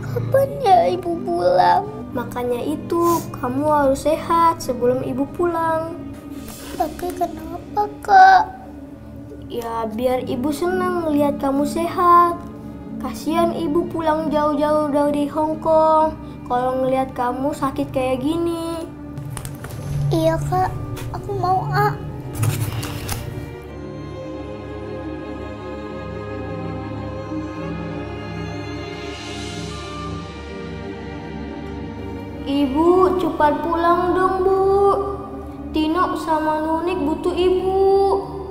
Kapan ya ibu pulang? Makanya itu kamu harus sehat sebelum ibu pulang. Tapi kenapa Kak? Ya biar ibu senang melihat kamu sehat. Kasihan ibu pulang jauh-jauh dari Hong Kong kalau ngelihat kamu sakit kayak gini. Iya Kak, aku mau Ibu, cepat pulang dong, Bu. Tino sama Nunik butuh ibu.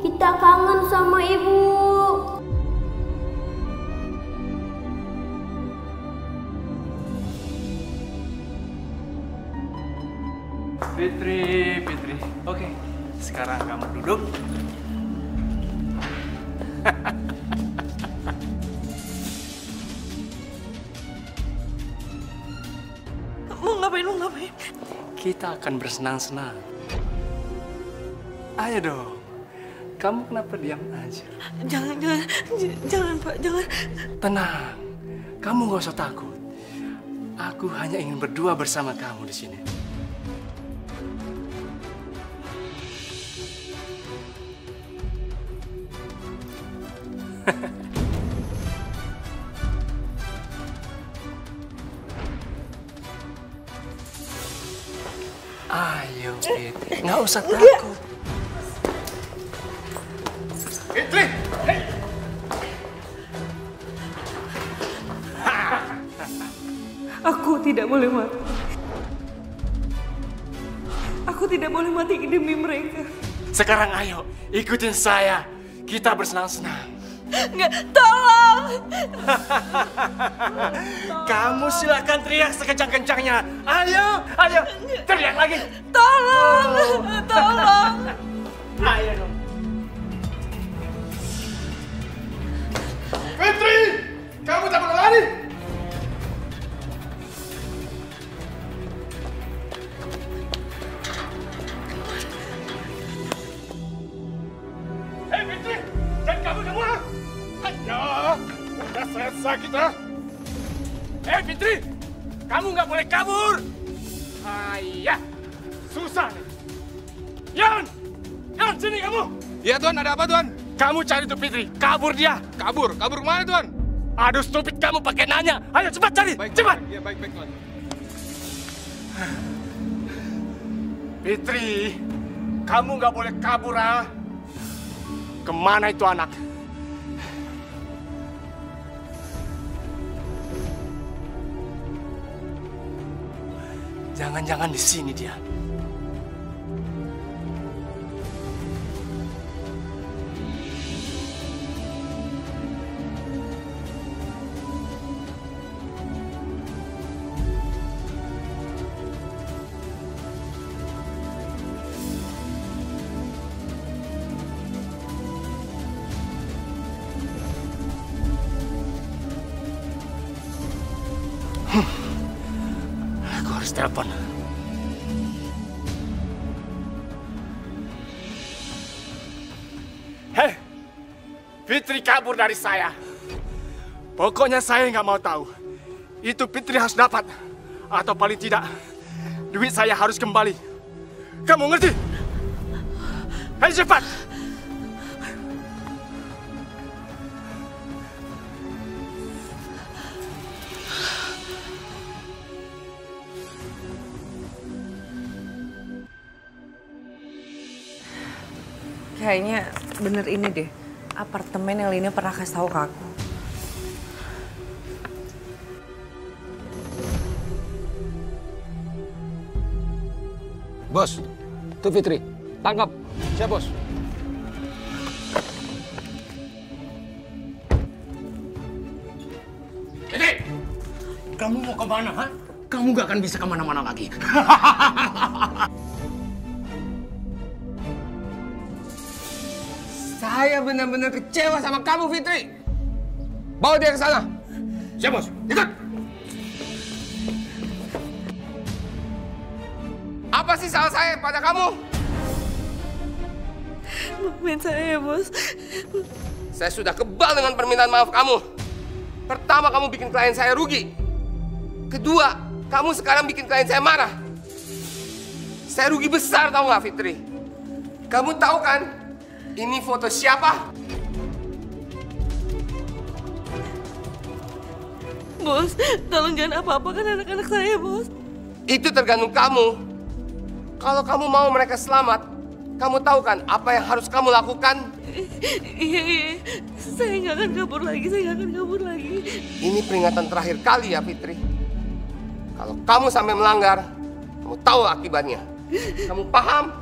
Kita kangen sama ibu. Fitri. Oke, sekarang kamu duduk. Mau ngapain? Kita akan bersenang-senang. Ayo dong. Kamu kenapa diam aja? Jangan Pak, jangan. Tenang. Kamu gak usah takut. Aku hanya ingin berdua bersama kamu di sini. Ayo, Fitri. Nggak usah takut. Fitri! Hey. Aku tidak boleh mati. Aku tidak boleh mati demi mereka. Sekarang ayo, ikutin saya. Kita bersenang-senang. Enggak, tolong! Kamu silakan teriak sekencang-kencangnya. Ayo, teriak lagi. Tolong! Ayo dong. Fitri, kamu tak boleh lari. Hei Fitri, jangan kabur kamu. Ayo, udah selesai kita. Hei Fitri, kamu nggak boleh kabur. Ayah, susah nih. Yan, sini kamu. Iya Tuan, ada apa Tuan? Kamu cari tuh Fitri, kabur dia. Kabur kemana Tuan? Aduh stupid kamu pakai nanya. Ayo cepat cari, cepat. Iya baik Tuan. Fitri, kamu nggak boleh kabur ah. Kemana itu anak? Jangan-jangan di sini dia. telepon. Hei, Fitri kabur dari saya. Pokoknya saya nggak mau tahu. Itu Fitri harus dapat. Atau paling tidak, duit saya harus kembali. Kamu ngerti? Hei, cepat! Kayaknya bener ini deh, apartemen yang Lina pernah kasih tahu ke aku. Bos, itu Fitri. Tangkap. Siap, Bos. Fitri! Kamu mau kemana, ha? Kamu gak akan bisa kemana-mana lagi. Saya benar-benar kecewa sama kamu, Fitri. Bawa dia ke sana. Siap, Bos. Ikut. Apa sih salah saya pada kamu? Maafin saya, Bos. Saya sudah kebal dengan permintaan maaf kamu. Pertama, kamu bikin klien saya rugi. Kedua, kamu sekarang bikin klien saya marah. Saya rugi besar, tahu nggak, Fitri? Kamu tahu kan, ini foto siapa? Bos, tolong jangan apa-apakan anak-anak saya, Bos. Itu tergantung kamu. Kalau kamu mau mereka selamat, kamu tahu kan apa yang harus kamu lakukan? Iya. Saya nggak akan kabur lagi, Ini peringatan terakhir kali ya, Fitri. Kalau kamu sampai melanggar, kamu tahu akibatnya. Kamu paham?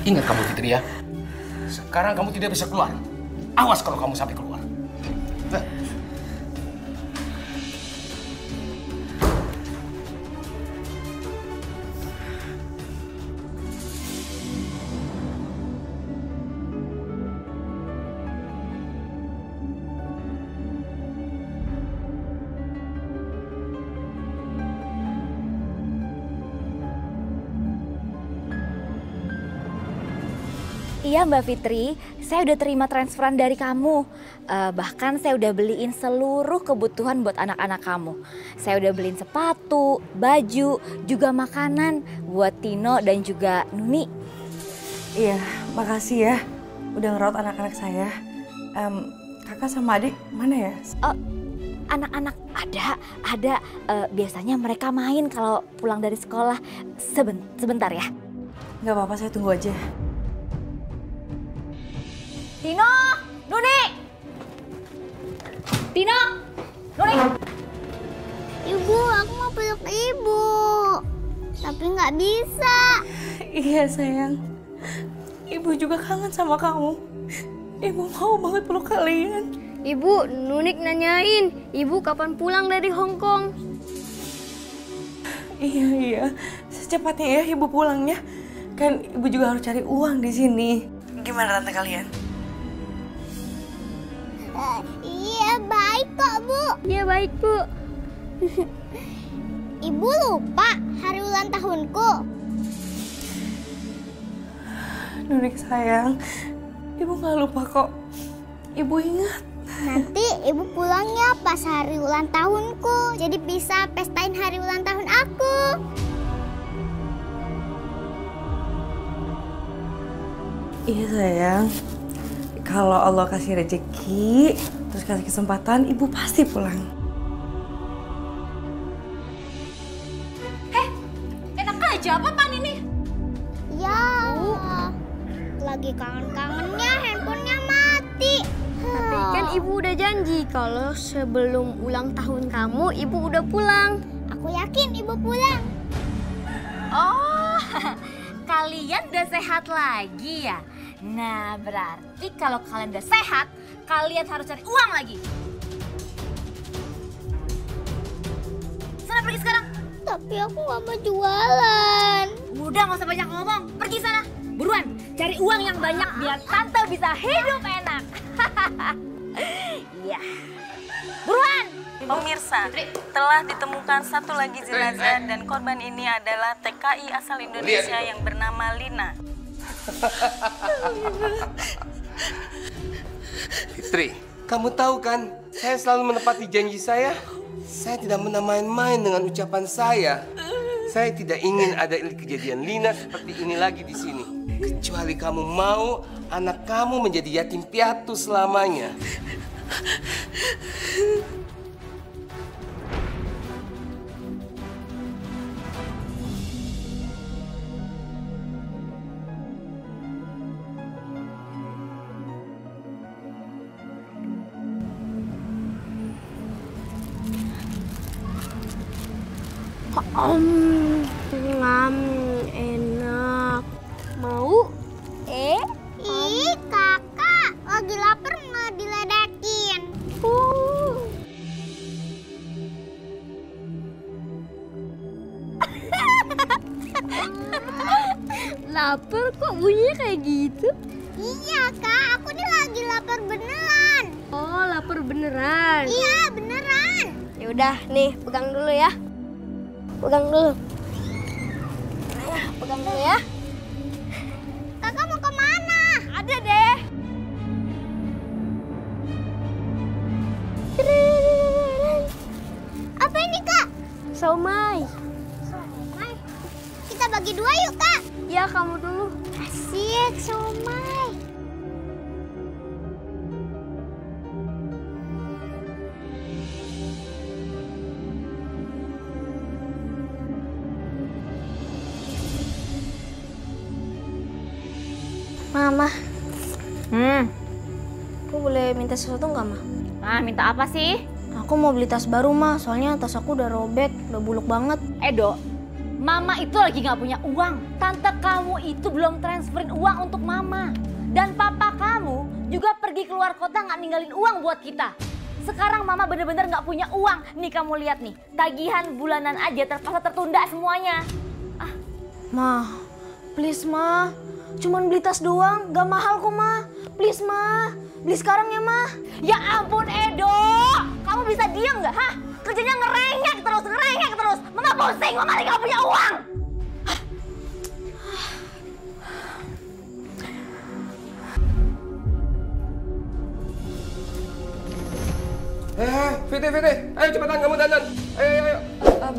Ingat kamu, Fitri ya. Sekarang kamu tidak bisa keluar. Awas kalau kamu sampai keluar. Iya Mbak Fitri, saya udah terima transferan dari kamu. Bahkan saya udah beliin seluruh kebutuhan buat anak-anak kamu. Saya udah beliin sepatu, baju, juga makanan buat Tino dan juga Nuni. Iya, makasih ya udah ngerawat anak-anak saya. Kakak sama adik mana ya? Anak-anak ada. Biasanya mereka main kalau pulang dari sekolah. Sebentar ya. Nggak apa-apa, saya tunggu aja. Tino, Nuni! Tino, Nuni! Ibu, aku mau peluk ibu. Tapi nggak bisa. Iya sayang. Ibu juga kangen sama kamu. Ibu mau banget peluk kalian. Ibu, Nunik nanyain, ibu kapan pulang dari Hong Kong? Iya. Secepatnya ya ibu pulangnya. Kan ibu juga harus cari uang di sini. Gimana tante kalian? Iya, baik kok, Bu. Iya, baik, Bu. Ibu lupa hari ulang tahunku. Nunik sayang, ibu nggak lupa kok. Ibu ingat. Nanti ibu pulangnya pas hari ulang tahunku. Jadi bisa pestain hari ulang tahun aku. Iya sayang. Kalau Allah kasih rezeki, terus kasih kesempatan, ibu pasti pulang. Enak aja apa pan ini? Ya, lagi kangen-kangennya handphonenya mati. Tapi kan ibu udah janji kalau sebelum ulang tahun kamu, ibu udah pulang. Aku yakin ibu pulang. Oh, kalian udah sehat lagi ya? Nah, berarti kalau kalian udah sehat, kalian harus cari uang lagi. Sana pergi sekarang. Tapi aku gak mau jualan. Udah gak usah banyak ngomong, pergi sana. Buruan, cari uang yang banyak biar tante bisa hidup enak. Iya. Buruan! Pemirsa, telah ditemukan satu lagi jenazah dan korban ini adalah TKI asal Indonesia yang bernama Lina. Fitri, kamu tahu kan, saya selalu menepati janji saya. Saya tidak pernah main-main dengan ucapan saya. Saya tidak ingin ada kejadian Lina seperti ini lagi di sini. Kecuali kamu mau anak kamu menjadi yatim piatu selamanya. Enak. Mau? Ih, kakak lagi lapar nggak diledekin? Lapar kok bunyinya kayak gitu? Iya kak, aku nih lagi lapar beneran. Oh, lapar beneran? Iya, beneran. Yaudah, nih pegang dulu ya. Pegang dulu. Pegang dulu ya. Kakak mau kemana? Ada deh. Apa ini kak? Somai. Somai. Kita bagi dua yuk kak. Ya kamu dulu. Asik somai. Mama. Aku boleh minta sesuatu nggak, Ma? Ah, minta apa sih? Aku mau beli tas baru, Ma. Soalnya tas aku udah robek, udah buluk banget. Edo, Mama itu lagi nggak punya uang. Tante kamu itu belum transferin uang untuk Mama. Dan papa kamu juga pergi keluar kota nggak ninggalin uang buat kita. Sekarang Mama bener-bener nggak punya uang. Nih kamu lihat nih, tagihan bulanan aja terpaksa tertunda semuanya. Ma, please, Ma. Cuman beli tas doang, gak mahal kok, Ma. Please, Ma. Beli sekarang ya, Ma. Ya ampun, Edo. Kamu bisa diam nggak, hah? Kerjanya ngerengek terus. Mama pusing, Mama lagi gak punya uang. Fitri, ayo cepetan kamu dandan. Ayo.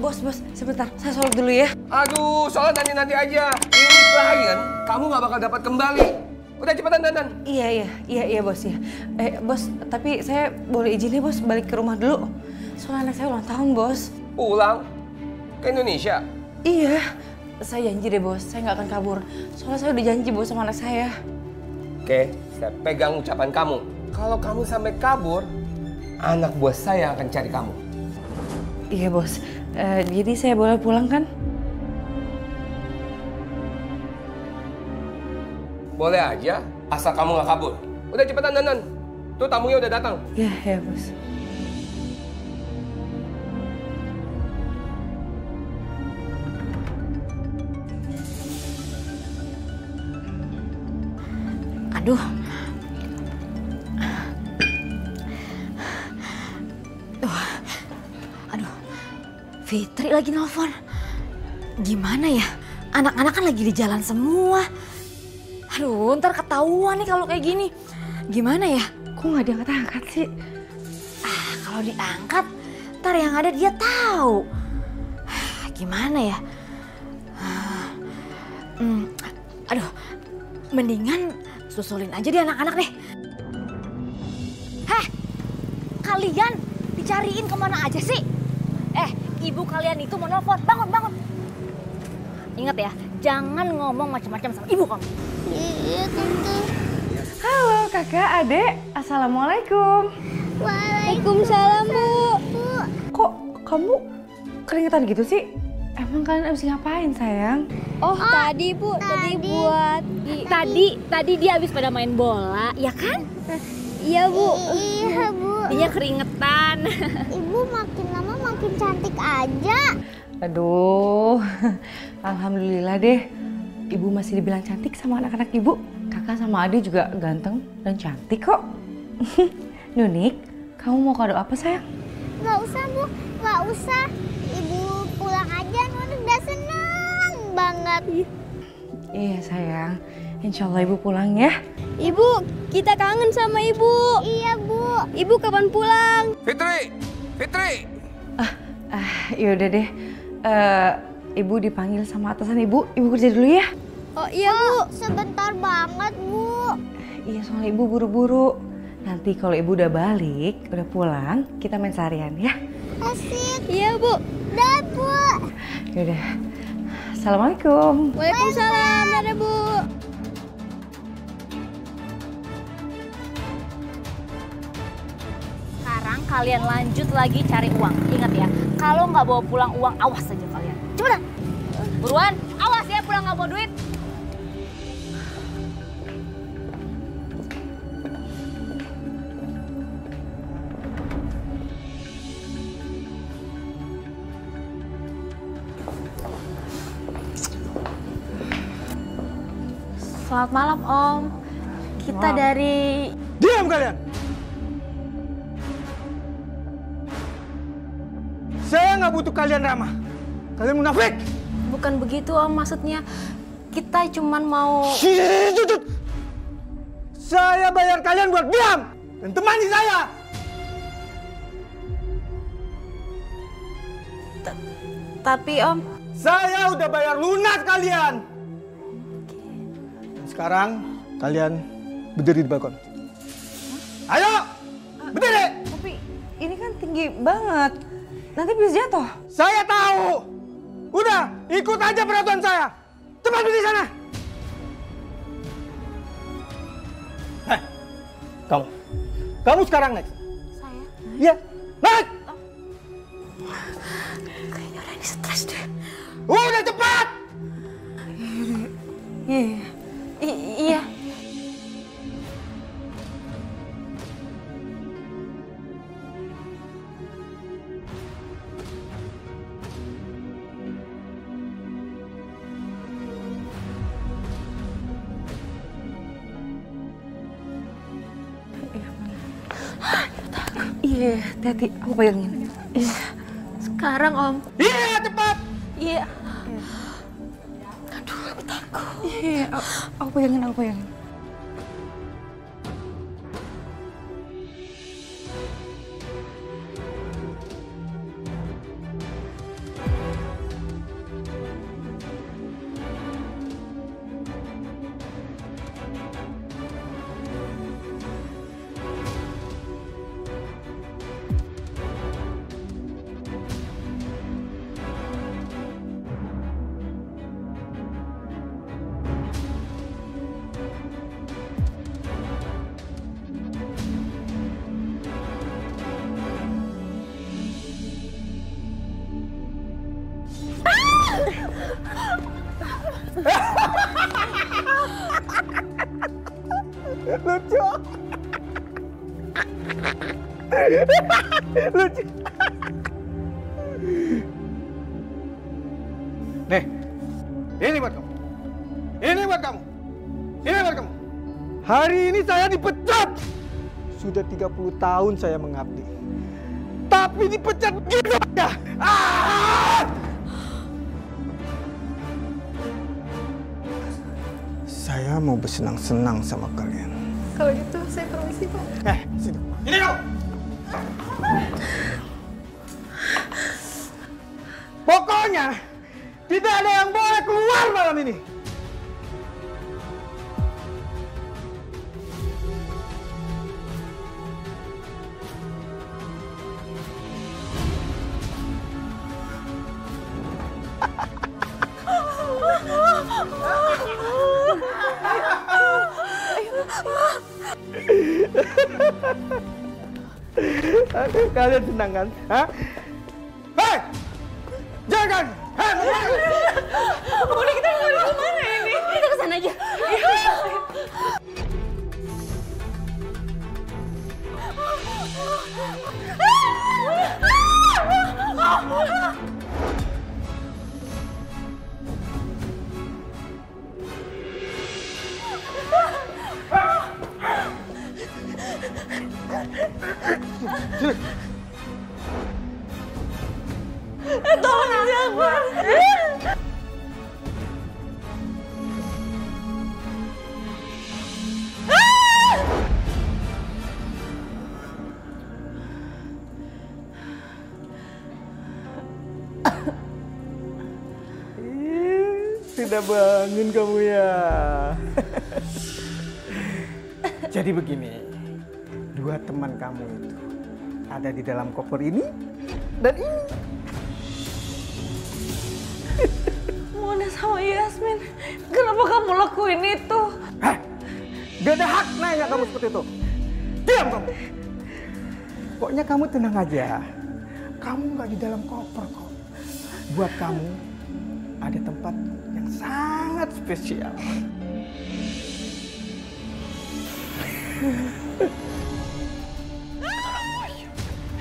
Bos, sebentar. Saya sholat dulu ya. Aduh, sholat nanti aja. Ini klien, kamu nggak bakal dapat kembali. Udah cepetan dandan. Iya bos ya. Bos, tapi saya boleh izin nih bos balik ke rumah dulu. Soalnya anak saya ulang tahun bos. Pulang? Ke Indonesia? Iya, saya janji deh bos, saya nggak akan kabur. Soalnya saya udah janji bos sama anak saya. Oke, saya pegang ucapan kamu. Kalau kamu sampai kabur, anak buah saya akan cari kamu. Iya bos, jadi saya boleh pulang kan? Boleh aja, asal kamu nggak kabur. Udah cepetan dandan. Tuh tamunya udah datang. Iya bos. Aduh. Fitri lagi nelfon. Gimana ya? Anak-anak kan lagi di jalan semua. Aduh, ntar ketahuan nih kalau kayak gini. Gimana ya? Kok nggak diangkat-angkat sih? Kalau diangkat, ntar yang ada dia tahu. Gimana ya? Aduh, mendingan susulin aja dia anak-anak deh. Kalian dicariin kemana aja sih? Ibu kalian itu mau nelfon, bangun. Ingat ya, jangan ngomong macam-macam sama ibu kamu. Iya, Tante. Halo kakak, adek. Assalamualaikum. Waalaikumsalam, Bu. Kok kamu keringetan gitu sih? Emang kalian abis ngapain sayang? Oh, tadi Bu, tadi buat... Tadi dia habis pada main bola, ya kan? Iya, Bu. Iya, Bu. Dia keringetan. Ibu makin lama makin cantik aja. Aduh, alhamdulillah deh. Ibu masih dibilang cantik sama anak-anak ibu. Kakak sama adik juga ganteng dan cantik kok. Nunik, kamu mau kado apa sayang? Nggak usah Bu, nggak usah. Ibu pulang aja, Nunik udah seneng banget. Iya sayang, insya Allah ibu pulang ya. Ibu, kita kangen sama ibu. Iya Bu. Ibu kapan pulang? Fitri, Fitri. Yaudah deh, ibu dipanggil sama atasan ibu kerja dulu ya. Oh iya Bu. Sebentar banget Bu. Iya soalnya ibu buru-buru. Nanti kalau ibu udah balik, udah pulang, kita main seharian ya. Asik. Iya Bu. Dah Bu. Yaudah, assalamualaikum. Waalaikumsalam. Dadah Bu. Sekarang kalian lanjut lagi cari uang. Ingat ya, kalau nggak bawa pulang uang, awas aja kalian. Cepetan. Buruan, awas ya pulang nggak bawa duit. Selamat malam Om. Kita dari... Diam kalian! Saya nggak butuh kalian ramah. Kalian munafik. Bukan begitu Om, maksudnya kita cuman mau... Saya bayar kalian buat diam dan temani saya. Tapi Om... Saya udah bayar lunas kalian. Dan sekarang kalian berdiri di balkon. Ayo, berdiri. Tapi ini kan tinggi banget. Nanti bisa jatuh. Saya tahu. Udah, ikut aja peraturan saya. Cepat berdiri sana. Hei, kamu sekarang naik. Saya? Iya, naik. Kayaknya orang ini stres deh. Udah cepat. Iya. Iya, hati-hati. Aku pegangin. Iya. Sekarang Om. Iya, cepat. Iya. Aduh, aku takut. Iya, aku pegangin. Lucu. Lucu. Nih, ini buat kamu. Ini buat kamu. Ini buat kamu. Hari ini saya dipecat. Sudah 30 tahun saya mengabdi. Tapi dipecat gitu aja. Saya mau bersenang-senang sama kalian. Kalau gitu saya permisi Pak. Sini. Ini kau. Pokoknya tidak ada yang boleh keluar malam ini. Kalian senang kan? Hah? Hei! Jangan! Hei! Udah kita mau kemana ini? Kita kesana aja. Tolong jangan. Tidak bangun kamu ya. Jadi begini, dua teman kamu itu ada di dalam koper ini dan ini. Mona sama Yasmin, kenapa kamu lakuin itu? Gak ada hak nanya kamu seperti itu. Diam kamu. Pokoknya kamu tenang aja. Kamu nggak di dalam koper kok. Buat kamu ada tempat yang sangat spesial.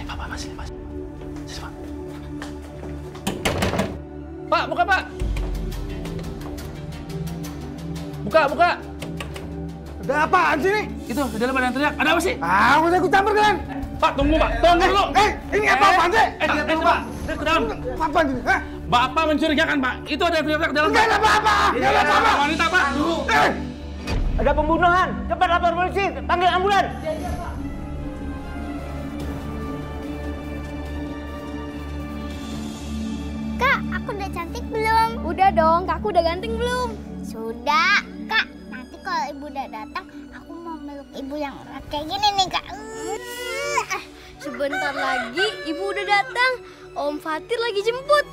Bapak masih Mas. Pak, buka Pak. Buka. Ada apaan sih nih? Itu di dalam ada yang teriak. Ada apa sih? Ah, udah ikut campur kalian. Pak, tunggu Pak. Tunggu dulu. Ini apa-apaan sih? Pak. Ke dalam. Apa ini? Bapak mencurigakan, Pak. Itu ada yang teriak dalam. Enggak ada apa-apa. Enggak ada apa-apa. Wanita, Pak. Ada pembunuhan. Cepat lapor polisi. Panggil ambulan. Kak, aku udah cantik belum? Udah dong, Kak, aku udah ganteng belum? Sudah, Kak. Nanti kalau ibu udah datang, aku mau meluk ibu yang kayak gini nih, Kak. Sebentar lagi ibu udah datang. Om Fatir lagi jemput.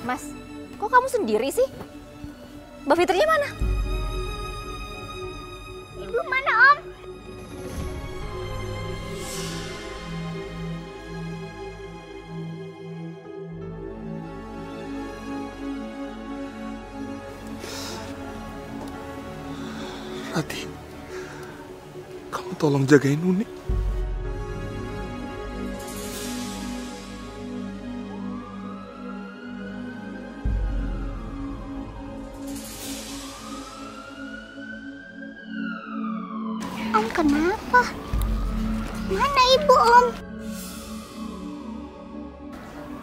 Mas, kok kamu sendiri sih? Mbak Fitrinya mana? Ibu mana, Om? Rati, kamu tolong jagain Nuni. Om, kenapa? Mana ibu, Om?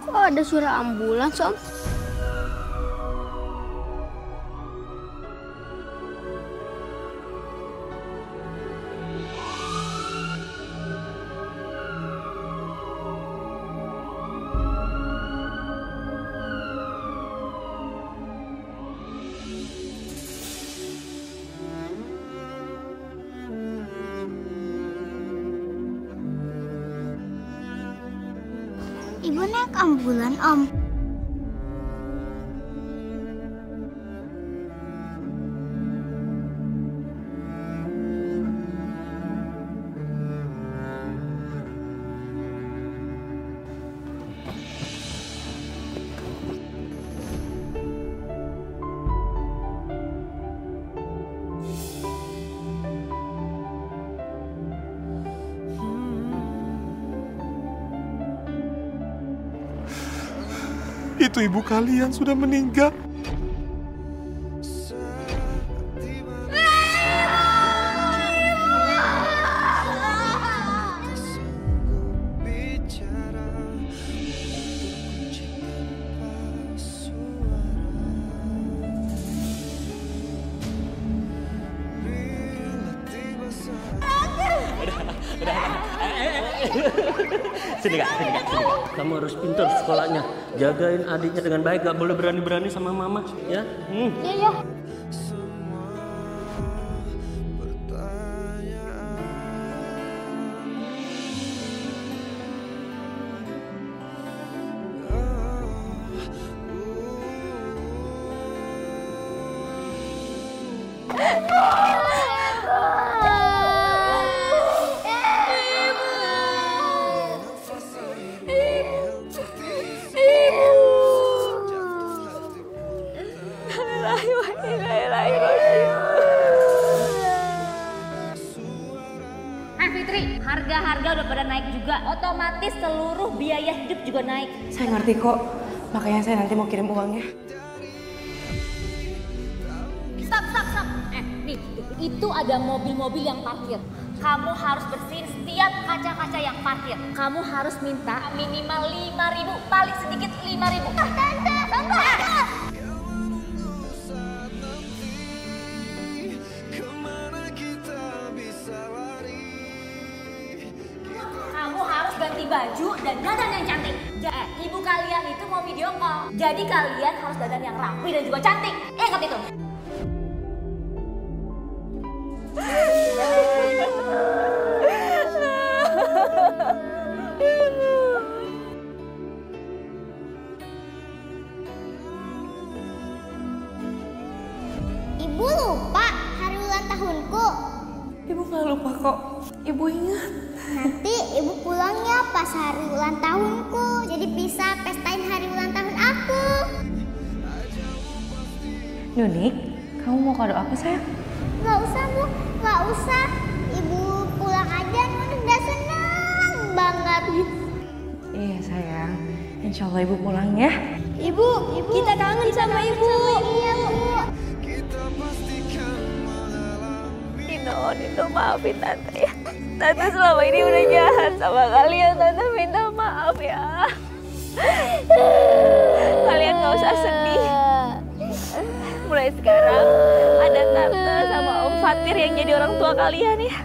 Kok ada suara ambulans, Om? Ibu naik ambulan, Om. Itu ibu kalian sudah meninggal. Sini kak. Kamu harus pintar sekolahnya. Jagain adiknya dengan baik, gak boleh berani-berani sama mama, ya? Iya. Fitri, harga-harga udah pada naik juga. Otomatis seluruh biaya hidup juga naik. Saya ngerti kok, makanya saya nanti mau kirim uangnya. Stop. Nih, itu ada mobil-mobil yang parkir. Kamu harus bersihin setiap kaca-kaca yang parkir. Kamu harus minta minimal 5.000, paling sedikit 5.000. Tante. Kamu harus ganti baju dan dandan yang cantik. Ibu kalian itu mau video call. Jadi kalian harus dandan yang rapi dan juga cantik. Ingat itu. Ibu lupa hari ulang tahunku. Ibu gak lupa kok, ibu ingat. Nanti ibu pulangnya pas hari ulang tahunku. Jadi bisa pestain hari ulang tahun aku. Nunik, kamu mau kado apa sayang? Gak usah Bu, gak usah. Ibu pulang aja, Nunik udah seneng banget. Iya sayang, insya Allah ibu pulang ya. Ibu, kita kangen sama ibu. Iya Bu. Nino maafin Tante ya. Tante selama ini udah jahat sama kalian. Tante minta maaf ya. Kalian gak usah sedih. Mulai sekarang ada Tante sama Om Fatir yang jadi orang tua kalian ya.